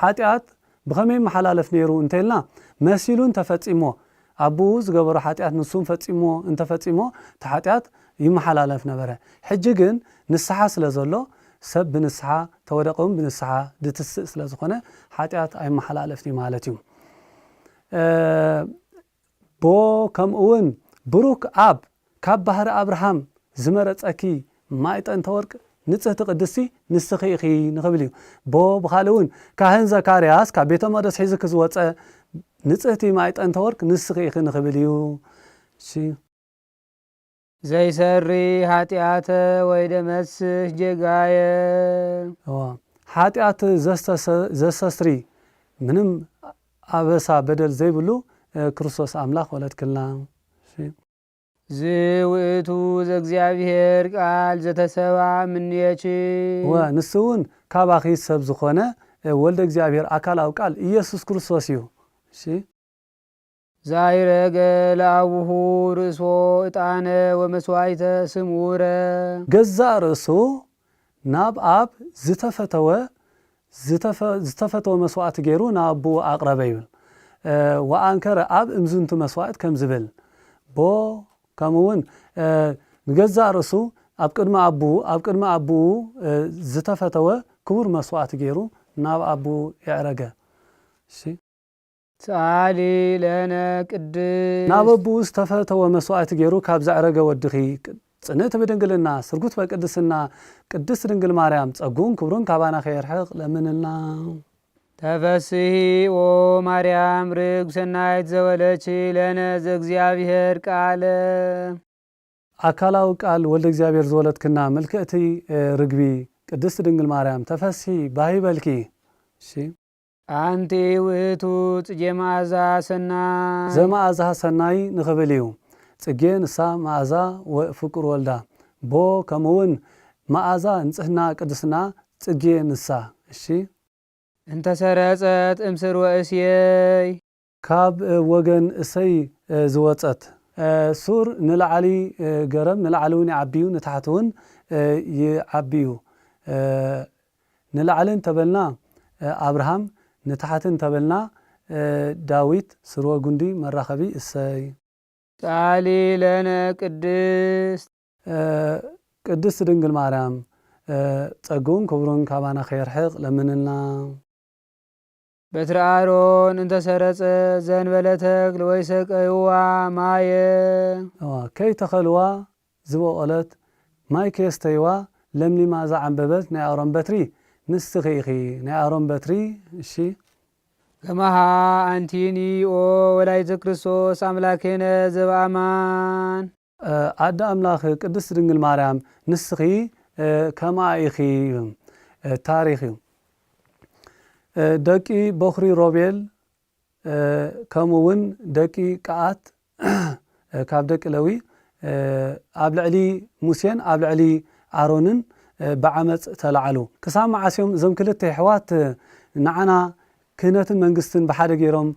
Speaker 2: ኃጢአት ብኸመይ መሓላለፍ ነይሩ እንተልና መሲሉን ተፈጺሞ ኣቡኡ ዝገበሮ ኃጢአት ንሱም ፈጺሞ እንተፈጺሞ እቲ ኃጢአት ይመሓላለፍ ነበረ ሕጂ ግን ንስሓ ስለ ዘሎ ሰብ ብንስሓ ተወደቀውን ብንስሓ ድትስእ ስለ ዝኾነ ኃጢአት ኣይመሓላለፍኒ ማለት እዩ ቦ ከምኡውን ብሩክ ኣብ ካብ ባህሪ አብርሃም ዝመረጸኪ ማይጠንተ ወርቅ ንጽህቲ ቅድስቲ ንስኺ ኢኺ ንኽብል እዩ ቦ ብኻልእ እውን ካህን ዘካርያስ ካብ ቤተ መቅደስ ሒዙ ክዝወፀ ንጽህቲ ማይጠንተ ወርቅ ንስኺ ኢኺ ንኽብል እዩ
Speaker 1: ዘይሰሪ ኃጢአተ ወይ ደመስህ ጀጋየ
Speaker 2: ኃጢአት ዘስተስሪ ምንም አበሳ በደል ዘይብሉ ክርስቶስ አምላኽ ወለድክልና
Speaker 1: ዝውእቱ ዘእግዚአብሔር ቃል ዘተሰባ ምንየች
Speaker 2: ንስውን ካብ ኣኺት ሰብ ዝኾነ ወልደ እግዚአብሔር አካላዊ ቃል ኢየሱስ ክርስቶስ እዩ
Speaker 1: ዛይረገ ለአቡሁ ርእሶ ዕጣነ ወመስዋዕተ ስሙረ
Speaker 2: ገዛእ ርእሱ ናብ ኣብ ዝተፈተወ መስዋዕቲ ገይሩ ናብ ኣቡኡ ኣቕረበ ይብል ወኣንከረ ኣብ እምዝንቱ መስዋዕት ከም ዝብል ቦ ከምኡውን ንገዛእ ርእሱ ኣብ ቅድሚ ኣቡኡ ዝተፈተወ ክቡር መስዋዕቲ ገይሩ ናብ ኣቡኡ የዕረገ
Speaker 1: ሰአሊ ለነ ቅድስ
Speaker 2: ናብ ኣቡኡ ዝተፈተወ መስዋዕቲ ገይሩ ካብ ዘዕረገ ወድኺ ጽንዕቲ ብድንግልና ስርጉት በቅድስና ቅድስት ድንግል ማርያም ጸጉን ክብሩን ካባና ኸይርሕቕ ለምንልና
Speaker 1: ተፈስሒ ኦ ማርያም ርግብ ሰናይት ዘወለች ለነ ዘእግዚአብሔር ቃለ
Speaker 2: አካላዊ ቃል ወልደ እግዚአብሔር ዘወለትክና መልክዕቲ ርግቢ ቅድስት ድንግል ማርያም ተፈስሒ ባሂበልኪ
Speaker 1: አንቲ ውእቱ ጽጌ መዓዛ ሰናይ
Speaker 2: ዘመዓዛ ሰናይ ንኽብል እዩ ጽጌ ንሳ መዓዛ ፍቁር ወልዳ ቦ ከምኡውን መዓዛ ንጽህና ቅድስና ጽጌ ንሳ
Speaker 1: እንተሰረጸት እምስር ወእስየይ
Speaker 2: ካብ ወገን እሰይ ዝወፀት ሱር ንላዕሊ ገረም ንላዕሊ እውን ይዓብዩ ንታሕቲ እውን ይዓብዩ ንላዕልን ተበልና አብርሃም ንታሕትን ተበልና ዳዊት ስርወ ጉንዲ መራኸቢ እሰይ
Speaker 1: ቃሊ ለነ ቅድስት
Speaker 2: ድንግል ማርያም ጸጉን ክብሩን ካባና ኸይርሕቕ ለምንልና
Speaker 1: በትረ አሮን እንተ ሰረጸ ዘእንበለ ተክል ወይሰቀይዋ ማየ
Speaker 2: ከይተኸልዋ ዝበቆለት ማይ ከየስተይዋ ለምሊማ ዝዓንበበት ናይ አሮን በትሪ ንስኺ ኢኺ ናይ አሮን በትሪ እሺ
Speaker 1: ከማሃ አንቲኒ ኦ ወላዲተ ክርስቶስ አምላኬነ ዘበአማን
Speaker 2: አዳ አምላኽ ቅድስት ድንግል ማርያም ንስኺ ከማ ኢኺ ታሪኽ እዩ ደቂ በኽሪ ሮቤል ከምኡውን ደቂ ቀዓት ካብ ደቂ ለዊ ኣብ ልዕሊ ሙሴን ኣብ ልዕሊ አሮንን ብዓመፅ ተላዓሉ ክሳብ መዓስዮም እዞም ክልተ ኣሕዋት ንዓና ክህነትን መንግስትን ብሓደ ገይሮም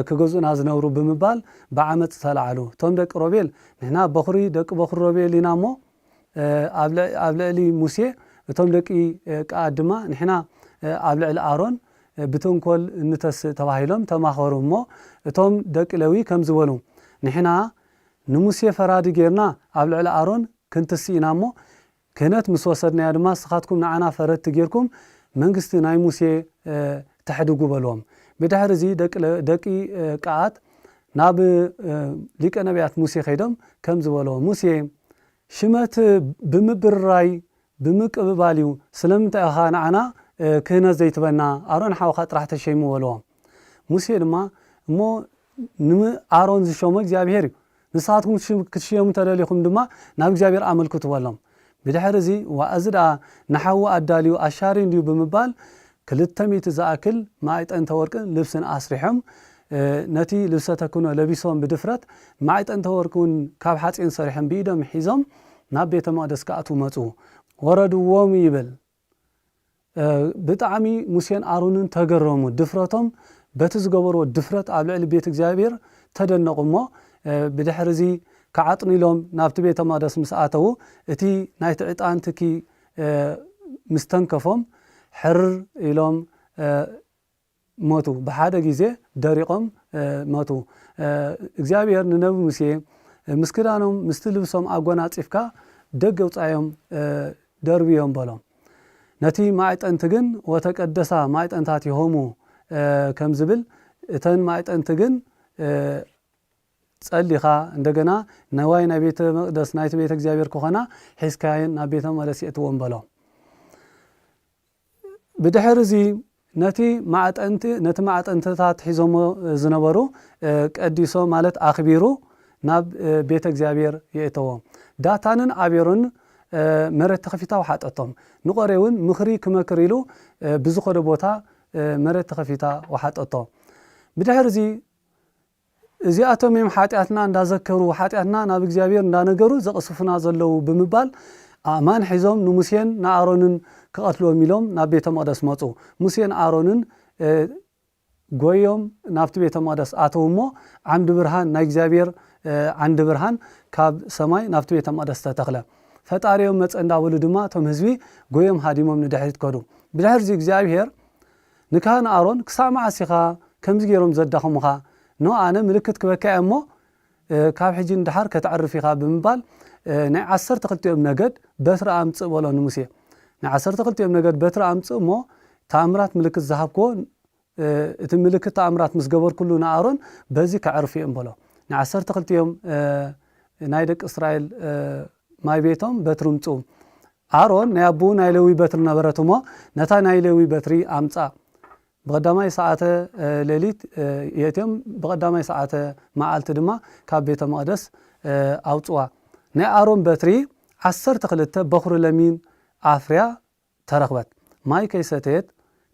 Speaker 2: ክገዙና ዝነብሩ ብምባል ብዓመፅ ተላዓሉ እቶም ደቂ ሮቤል ንሕና በኽሪ ደቂ በኽሪ ሮቤል ኢና እሞ ኣብ ልዕሊ ሙሴ እቶም ደቂ ቀዓት ድማ ንሕና ኣብ ልዕሊ አሮን ብተንኮል እንተስ ተባሂሎም ተማኸሩ እሞ እቶም ደቂ ለዊ ከም ዝበሉ ንሕና ንሙሴ ፈራዲ ጌርና ኣብ ልዕሊ አሮን ክንትስኢና እሞ ክህነት ምስ ወሰድናያ ድማ ስኻትኩም ንዓና ፈረድቲ ጌርኩም መንግስቲ ናይ ሙሴ ተሕድጉ በልዎም ብድሕሪ እዚ ደቂ ቀዓት ናብ ሊቀ ነቢያት ሙሴ ኸይዶም ከም ዝበልዎ ሙሴ ሽመት ብምብርራይ ብምቅብባል እዩ ስለምንታይ ኢኻ ንዓና ክህነት ዘይትበና አሮን ሓውኻ ጥራሕ ተሸይሙ በልዎም ሙሴ ድማ እሞ ንአሮን ዝሾመ እግዚኣብሔር እዩ ንስኻትኩም ክትሽየሙ ተደሊኹም ድማ ናብ እግዚኣብሔር ኣመልክቱ በሎም ብድሕሪ እዚ እዚ ደኣ ንሓዊ ኣዳልዩ ኣሻሪ እንድዩ ብምባል 200 ዝኣክል ማዕጠንተ ወርቅን ልብስን ኣስሪሖም ነቲ ልብሰ ተክህኖ ለቢሶም ብድፍረት ማዕጠንተ ወርቅን ካብ ሓፂን ሰሪሖም ብኢዶም ሒዞም ናብ ቤተ መቅደስ ክኣትዉ መፁ ወረድዎም ይብል ብጣዕሚ ሙሴን አሮንን ተገረሙ ድፍረቶም በቲ ዝገበርዎ ድፍረት ኣብ ልዕሊ ቤተ እግዚኣብሔር ተደነቁ እሞ ብድሕሪ እዚ ከዓጥኑ ኢሎም ናብቲ ቤተ መቅደስ ምስ ኣተዉ እቲ ናይቲ ዕጣን ትኪ ምስ ተንከፎም ሕርር ኢሎም ሞቱ ብሓደ ግዜ ደሪቆም ሞቱ እግዚኣብሔር ንነቢ ሙሴ ምስ ክዳኖም ምስቲ ልብሶም ኣጎናፂፍካ ደገ ውፃዮም ደርብዮም በሎም ነቲ ማዕጠንቲ ግን ወተቀደሳ ማዕጠንታት ይሆሙ ከም ዝብል እተን ማዕጠንቲ ግን ጸሊኻ እንደገና ነዋይ ናይ ቤተ መቅደስ ናይቲ ቤተ እግዚኣብሔር ክኾና ሒዝካየን ናብ ቤተ መቅደስ የእትዎም በሎም ብድሕሪ እዚ ነቲ ማዕጠንትታት ሒዞሞ ዝነበሩ ቀዲሶ ማለት ኣኽቢሩ ናብ ቤተ እግዚኣብሔር የእተዎም ዳታንን ኣቤሮን መሬት ተኸፊታ ወሓጠቶም ንቆሬ እውን ምኽሪ ክመክር ኢሉ ብዝኾደ ቦታ መሬት ተኸፊታ ወሓጠቶ ብድሕሪ እዚ እዚኣቶም እዮም ሓጢኣትና እንዳዘከሩ ሓጢኣትና ናብ እግዚኣብሔር እንዳነገሩ ዘቕስፉና ዘለዉ ብምባል ኣማን ሒዞም ንሙሴን ንአሮንን ክቐትልዎም ኢሎም ናብ ቤተ መቅደስ መፁ ሙሴን አሮንን ጎዮም ናብቲ ቤተ መቅደስ ኣተዉ እሞ ዓምዲ ብርሃን ናይ እግዚኣብሔር ዓንዲ ብርሃን ካብ ሰማይ ናብቲ ቤተ መቅደስ ተተኽለ ፈጣሪዮም መፀ እንዳበሉ ድማ እቶም ህዝቢ ጎዮም ሃዲሞም ንድሕሪት ከዱ ብድሕሪ እዚ እግዚኣብሔር ንካህን አሮን ክሳብ መዓስ ኢኻ ከምዚ ገይሮም ዘዳኸሙኻ ኖ ኣነ ምልክት ክበካየ እሞ ካብ ሕጂ እንድሓር ከተዕርፍ ኢኻ ብምባል ናይ 12 ነገድ በትሪ ኣምፅእ በሎ ንሙሴ ናይ 12 ነገድ በትሪ ኣምፅእ እሞ ተኣምራት ምልክት ዝሃብክዎ እቲ ምልክት ተኣምራት ምስ ገበርኩሉ ንአሮን በዚ ከዕርፍ እዮም በሎ ናይ 12 ናይ ደቂ እስራኤል ማይ ቤቶም በትሪ ምፁ አሮን ናይ ኣቦ ናይ ሌዊ በትሪ ነበረት እሞ ነታ ናይ ሌዊ በትሪ ኣምፃ بقدامي ساعة ليليت يأتيهم بقدامي ساعة معالت دما كابيت مقدس أوتوا نا أرون بتري عصر تخلت بخر لمين أفريا ترخبت ماي كيستيت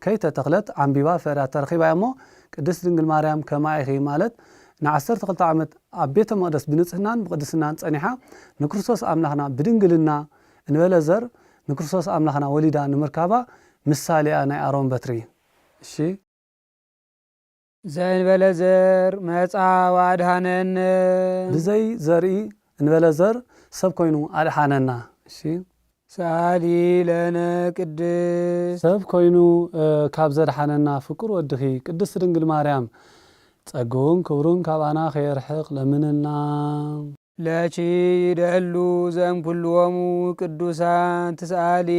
Speaker 2: كي تتخلت عم بيبا فرا ترخيبا يمو قدس دنجل مريم كما يخي مالت نعصر تخلت عمت عبيت مقدس بنصحنان بقدسنان صنيحة نكرسوس أملاحنا بدنجلنا نولزر نكرسوس أملاحنا وليدا نمركابا مثالي أنا أرون بتري شي
Speaker 1: زين بلزر مصا وادهانن
Speaker 2: بزي زري انبلزر سب كوينو ادحاننا شي
Speaker 1: سالي لنا قدس
Speaker 2: سب كوينو كاب زدحاننا فقر ودخي قدس دنگل مريم ጸጎን ክብሩን ካብ ኣና ኸይርሕቕ ለምንና
Speaker 1: ለቺ ይደሉ ዘም ኩሎሙ ቅዱሳን ትስአሊ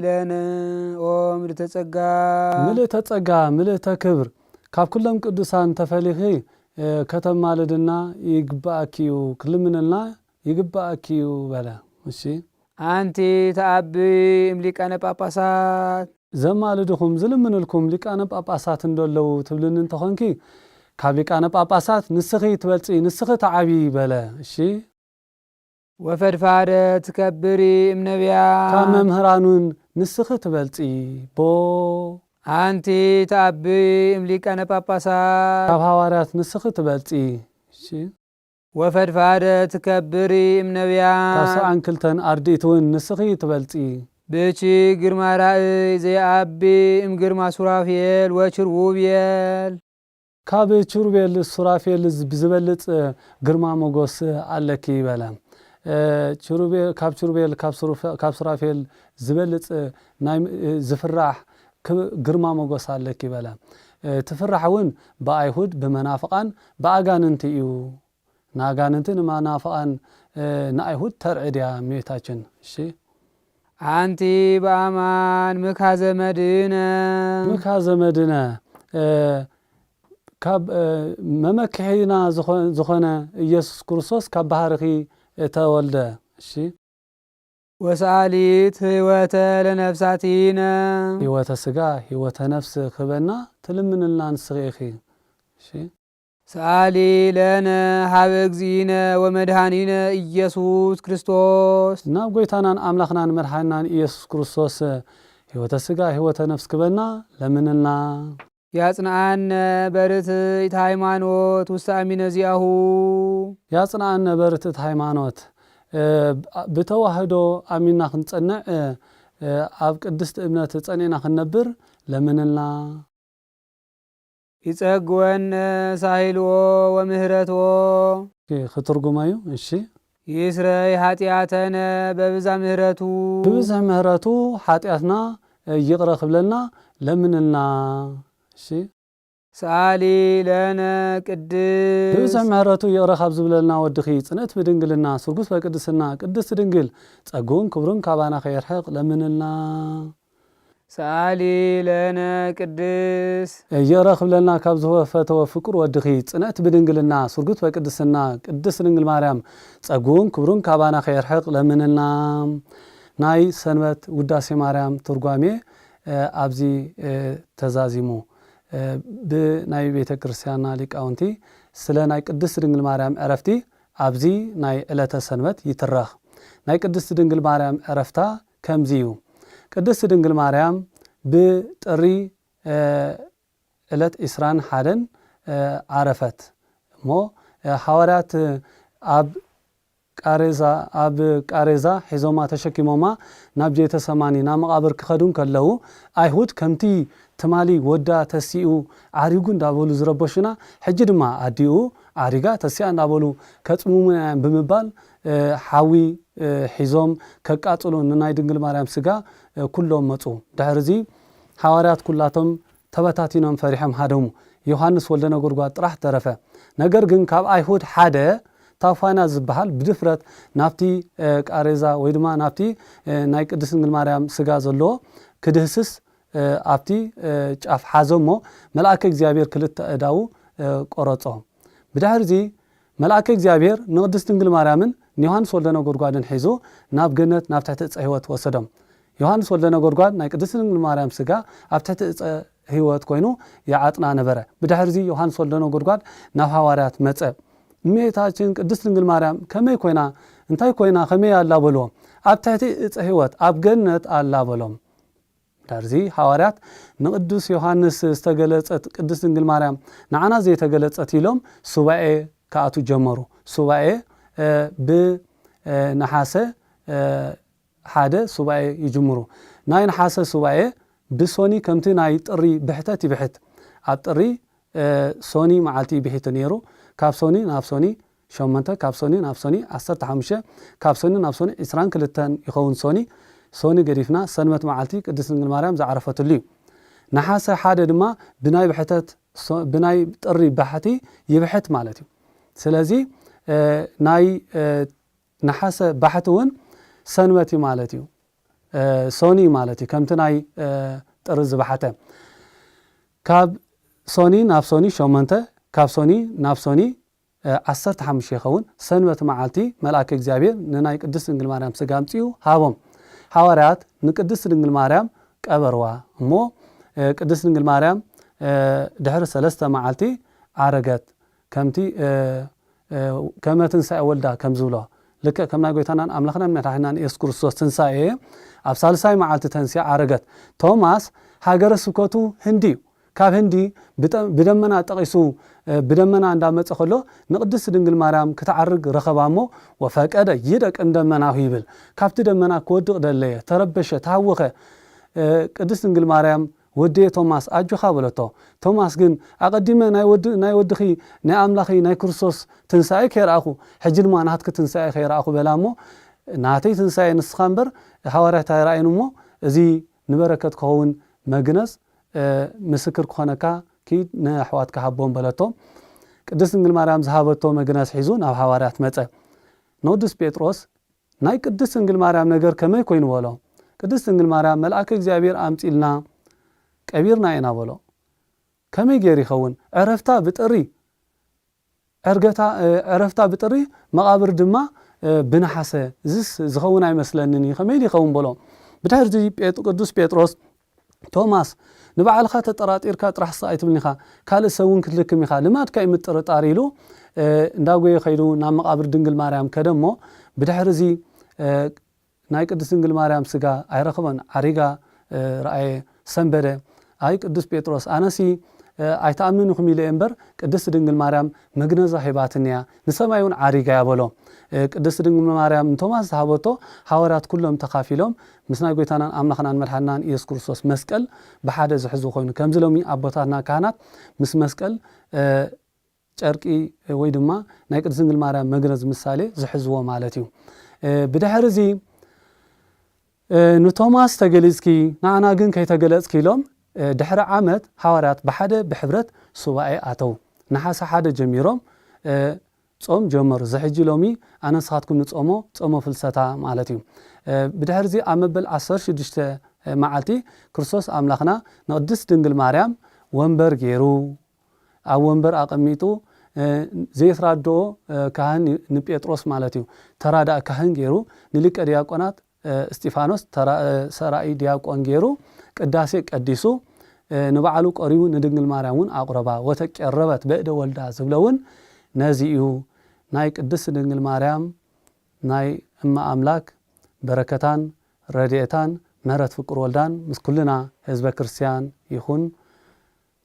Speaker 1: ለነ ኦ ምልዕተ ጸጋ
Speaker 2: ምልዕተ ክብር ካብ ኩሎም ቅዱሳን ተፈሊኺ ከተማልድና ይግባእኪዩ ክልምንልና ይግባእኪዩ በለ። እሺ
Speaker 1: አንቲ ተአቢ እምሊቃነ ጳጳሳት
Speaker 2: ዘማልድኹም ዝልምንልኩም ሊቃነ ጳጳሳት እንደለው ትብልን እንተኾንኪ ካብ ሊቃነ ጳጳሳት ንስኺ ትበልፂ ንስኺ ተዓቢ በለ። እሺ
Speaker 1: ወፈድፋደ ትከብሪ እምነቢያ
Speaker 2: ካብ መምህራኑን ንስኺ ትበልፂ ቦ
Speaker 1: አንቲ ተአቢ እምሊቃነ ጳጳሳት
Speaker 2: ካብ ሃዋርያት ንስኺ ትበልፂ። እሺ
Speaker 1: ወፈድፋደ ትከብሪ እምነቢያ
Speaker 2: ካብ ሰብዓን ክልተን አርድእት እውን ንስኺ ትበልፂ።
Speaker 1: ብቺ ግርማ ራእይ ዘየአቢ እምግርማ ሱራፌል ወችርውቤል
Speaker 2: ካብ ችሩቤል ሱራፌል ብዝበልፅ ግርማ ሞገስ ኣለኪ በለ። ካብ ችሩቤል ካብ ሱራፌል ዝበልፅ ናይ ዝፍራሕ ግርማ ሞገስ ኣለኪ በለ። ትፍራሕ እውን ብአይሁድ ብመናፍቃን ብአጋንንቲ እዩ። ንአጋንንቲ ንመናፍቃን ንአይሁድ ተርዕድያ እመቤታችን። እሺ
Speaker 1: አንቲ በአማን ምካዘ መድነ
Speaker 2: ካብ መመክሒና ዝኾነ ኢየሱስ ክርስቶስ ካብ ባህርኺ ተወልደ። እሺ
Speaker 1: ወሰአሊት ህይወተ ለነፍሳቲነ
Speaker 2: ህይወተ ስጋ ህይወተ ነፍስ ክበና ትልምንልና ንስኺ ኢኺ። እሺ
Speaker 1: ሰአሊ ለነ ሀበ እግዚእነ ወመድኃኒነ ኢየሱስ ክርስቶስ
Speaker 2: ናብ ጎይታናን አምላኽናን መድኃኒናን ኢየሱስ ክርስቶስ ህይወተ ስጋ ህይወተ ነፍስ ክበና ለምንልና።
Speaker 1: ያጽንዓነ በርትዕት ሃይማኖት ውስተ አሚነ ዚአሁ
Speaker 2: ያጽንዓነ በርትዕት ሃይማኖት ብተዋህዶ አሚንና ክንጸንዕ ኣብ ቅድስቲ እምነት ጸኒዕና ክንነብር ለምንልና።
Speaker 1: ይጸግወነ ሳሂልዎ ወምህረትዎ
Speaker 2: ክትርጉመዩ። እሺ
Speaker 1: ይስረይ ኃጢአተነ በብዛ ምህረቱ
Speaker 2: ብብዝሕ ምህረቱ ኃጢአትና ይቕረ ክብለና ለምንልና። እሺ
Speaker 1: ሰአሊ ለነ ቅድስ
Speaker 2: ብብዝሕ ምህረቱ ይቕረ ካብ ዝብለልና ወድኺ ጽንዕት ብድንግልና ስርጉስ በቅድስና ቅድስቲ ድንግል ጸጉን ክብሩን ካባና ከይርሕቕ ለምንልና።
Speaker 1: ሰአሊ ለነ ቅድስ
Speaker 2: ይቕረ ክብለና ካብ ዝፈተወ ፍቅር ወድኺ ጽንዕት ብድንግልና ስርጉት በቅድስና ቅድስቲ ድንግል ማርያም ጸጉን ክብሩን ካባና ከይርሕቕ ለምንልና። ናይ ሰንበት ውዳሴ ማርያም ትርጓሜ ኣብዚ ተዛዚሙ ብናይ ቤተ ክርስቲያንና ሊቃውንቲ ስለ ናይ ቅድስቲ ድንግል ማርያም ዕረፍቲ ኣብዚ ናይ ዕለተ ሰንበት ይትረኽ። ናይ ቅድስቲ ድንግል ማርያም ዕረፍታ ከምዚ እዩ። ቅድስቲ ድንግል ማርያም ብጥሪ ዕለት 21 ዓረፈት እሞ ሃዋርያት ኣብ ቃሬዛ ሒዞማ ተሸኪሞማ ናብ ጌተሰማኒ ናብ መቃብር ክኸዱን ከለዉ አይሁድ ከምቲ ትማሊ ወዳ ተሲኡ ዓሪጉ እንዳበሉ ዝረበሹና ሕጂ ድማ አዲኡ ዓሪጋ ተሲያ እንዳበሉ ከጽሙሙና ብምባል ሓዊ ሒዞም ከቃጽሉ ንናይ ድንግል ማርያም ስጋ ኩሎም መጹ። ድሕርዚ ሃዋርያት ኩላቶም ተበታቲኖም ፈሪሖም ሃደሙ። ዮሐንስ ወልደ ነጎድጓድ ጥራሕ ተረፈ። ነገር ግን ካብ አይሁድ ሓደ ታፋና ዝበሃል ብድፍረት ናብቲ ቃሬዛ ወይ ድማ ናብቲ ናይ ቅድስት ድንግል ማርያም ስጋ ዘለዎ ክድህስስ ኣብቲ ጫፍ ሓዞሞ መልአከ እግዚአብሔር ክልተ እዳው ቆረጾ። ብድሕርዚ መልአከ እግዚአብሔር ንቅድስት ድንግል ማርያምን ዮሐንስ ወልደ ነጎድጓድን ሒዙ ናብ ገነት ናብ ትሕቲ ዕፀ ሕይወት ወሰዶም። ዮሐንስ ወልደ ነጎድጓድ ናይ ቅድስት ድንግል ማርያም ስጋ ኣብ ትሕቲ ዕፀ ሕይወት ኮይኑ ያዓጥና ነበረ። ብድሕርዚ ዮሐንስ ወልደ ነጎድጓድ ናብ ሃዋርያት መጸ። እመቤታችን ቅድስት ድንግል ማርያም ከመይ ኮይና እንታይ ኮይና ከመይ ኣላ በልዎም። ኣብ ትሕቲ ዕፀ ሕይወት ኣብ ገነት ኣላ በሎም። ዳርዚ ሃዋርያት ንቅዱስ ዮሐንስ ዝተገለጸት ቅድስት ድንግል ማርያም ንዓና ዘይተገለጸት ኢሎም ሱባኤ ከኣቱ ጀመሩ። ሱባኤ ብነሓሰ ሓደ ሱባኤ ይጅምሩ። ናይ ነሓሰ ሱባኤ ብሶኒ ከምቲ ናይ ጥሪ ብሕተት ይብሕት። ኣብ ጥሪ ሶኒ መዓልቲ ይብሕት ነይሩ። ካብ ሶኒ ናብ ሶኒ 8 ካብ ሶኒ ናብ ሶኒ 15 ካብ ሶኒ ናብ ሶኒ 22 ይኸውን ሶኒ ገዲፍና ሰንበት መዓልቲ ቅድስት ድንግል ማርያም ዝዓረፈትሉ እዩ። ነሓሰ ሓደ ድማ ብናይ ብሕተት ብናይ ጥሪ ባሕቲ ይብሕት ማለት እዩ። ስለዚ ናይ نحس بحثون سنوتي مالتيو سوني مالتي كمت ناي طرز بحثه كاب سوني ناب سوني شومنته كاب سوني ناب سوني 15 يخون سنوت معالتي ملاك እግዚአብሔር ንናይ ቅድስት ድንግል ማርያም ስጋ አምጪው ሃቦም ሐዋርያት ንቅድስት ድንግል ማርያም ቀበርዋ እሞ ቅድስት ድንግል ማርያም ድሕሪ 3 መዓልቲ አረገት ከምቲ ከመትን ሳይወልዳ ከምዝብሎ لك كمنا قويتنا أملخنا من رحنا إيسوس كريستوس تنسائي أبصال ساي معالت تنسي عرقت توماس هاجر سكوتو هندي كاب هندي بدمنا تقيسو بدمنا عندما تخلو نقدس دنجل مريم كتعرق رخبامو وفاكأدا يدك عندما هيبل كاب تدمنا كود قدلية تربشة تهوخة قدس دنجل مريم ودي توماس أجو خابلتو توماس جن أقدمه ناي ودخي ناي أملاخي ناي كريستوس تنسائي خير أخو حجر ما نهاتك تنسائي خير أخو بلامو نهاتي تنسائي نسخانبر حواره تايرائن مو زي نبركت كهون مجنس مسكر كهونكا كي نحوات كحبون بلتو قدس دنجل مريم زهابتو مجنس حيزون أو حوارات متى نودس بيتروس ناي قدس دنجل مريم نجر كما يكون ولو قدس دنجل مريم ملأك እግዚአብሔር አምጪልና كبيرنا إنا بلو كم يجري خون عرفتا بتقري عرفتا بتقري مقابر دما بنحسه زخونا يمسلنني خميلي خون بلو بتهرجي قدوس بيتروس توماس نبعل خات تراتير كات راح صايت منيخا قال سوون كلكم يخا لما تكاي متطرطاريلو እንዳጎ ይخيدو نا مقابر ድንግል ማርያም ከደሞ بتهرزي ናይ ቅድስት ድንግል ማርያም ስጋ አይረክበን አሪጋ ራእይ ሰንበደ አይ ቅዱስ ጴጥሮስ አነሲ አይታምኑኩም ይለ እንበር ቅድስት ድንግል ማርያም መግነዛ ሄባትንያ ንሰማዩን አሪጋ ያበሎ ቅድስት ድንግል ማርያም ቶማስ ሀቦቶ ሐዋርያት ኩሎም ተካፊሎም ምስና ጎይታናን አምላኽናን መድኃናን ኢየሱስ ክርስቶስ መስቀል በሓደ ዝሕዙ ኮይኑ ከምዝሎሚ አቦታትና ካህናት ምስ መስቀል ጨርቂ ወይ ድማ ናይ ቅድስት ድንግል ማርያም መግነዝ ምሳሌ ዝሕዝዎ ማለት እዩ ብድሕሪዚ ንቶማስ ተገሊጽኪ ናና ግን ከይተገለጽኪ ኢሎም ድሕሪ ዓመት ሐዋርያት በሓደ ብሕብረት ሱባኤ ኣተው ነሓሰ ሓደ ጀሚሮም ጾም ጀመሩ ዝሕጂ ሎሚ ኣነስኻትኩም ንጾሞ ፍልሰታ ማለት እዩ ብድሕሪዚ ኣብ መበል 16 መዓልቲ ክርስቶስ ኣምላኽና ንቅድስት ድንግል ማርያም ወንበር ገይሩ ኣብ ወንበር ኣቐሚጡ ዘይትራድኦ ካህን ንጴጥሮስ ማለት እዩ ተራዳእ ካህን ገይሩ ንሊቀ ዲያቆናት እስጢፋኖስ ሰራኢ ዲያቆን ገይሩ ቅዳሴ ቀዲሱ ንባዕሉ ቆሪቡ ንድንግል ማርያምን አቁረባ ወተቀረበት በእደ ወልዳ ዝብለውን ነዚኡ ናይ ቅድስት ድንግል ማርያም ናይ እማ አምላክ በረከታን ረድኤታን ምሕረት ፍቅር ወልዳን ምስ ኩልና ህዝበ ክርስቲያን ይኹን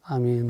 Speaker 2: አሜን።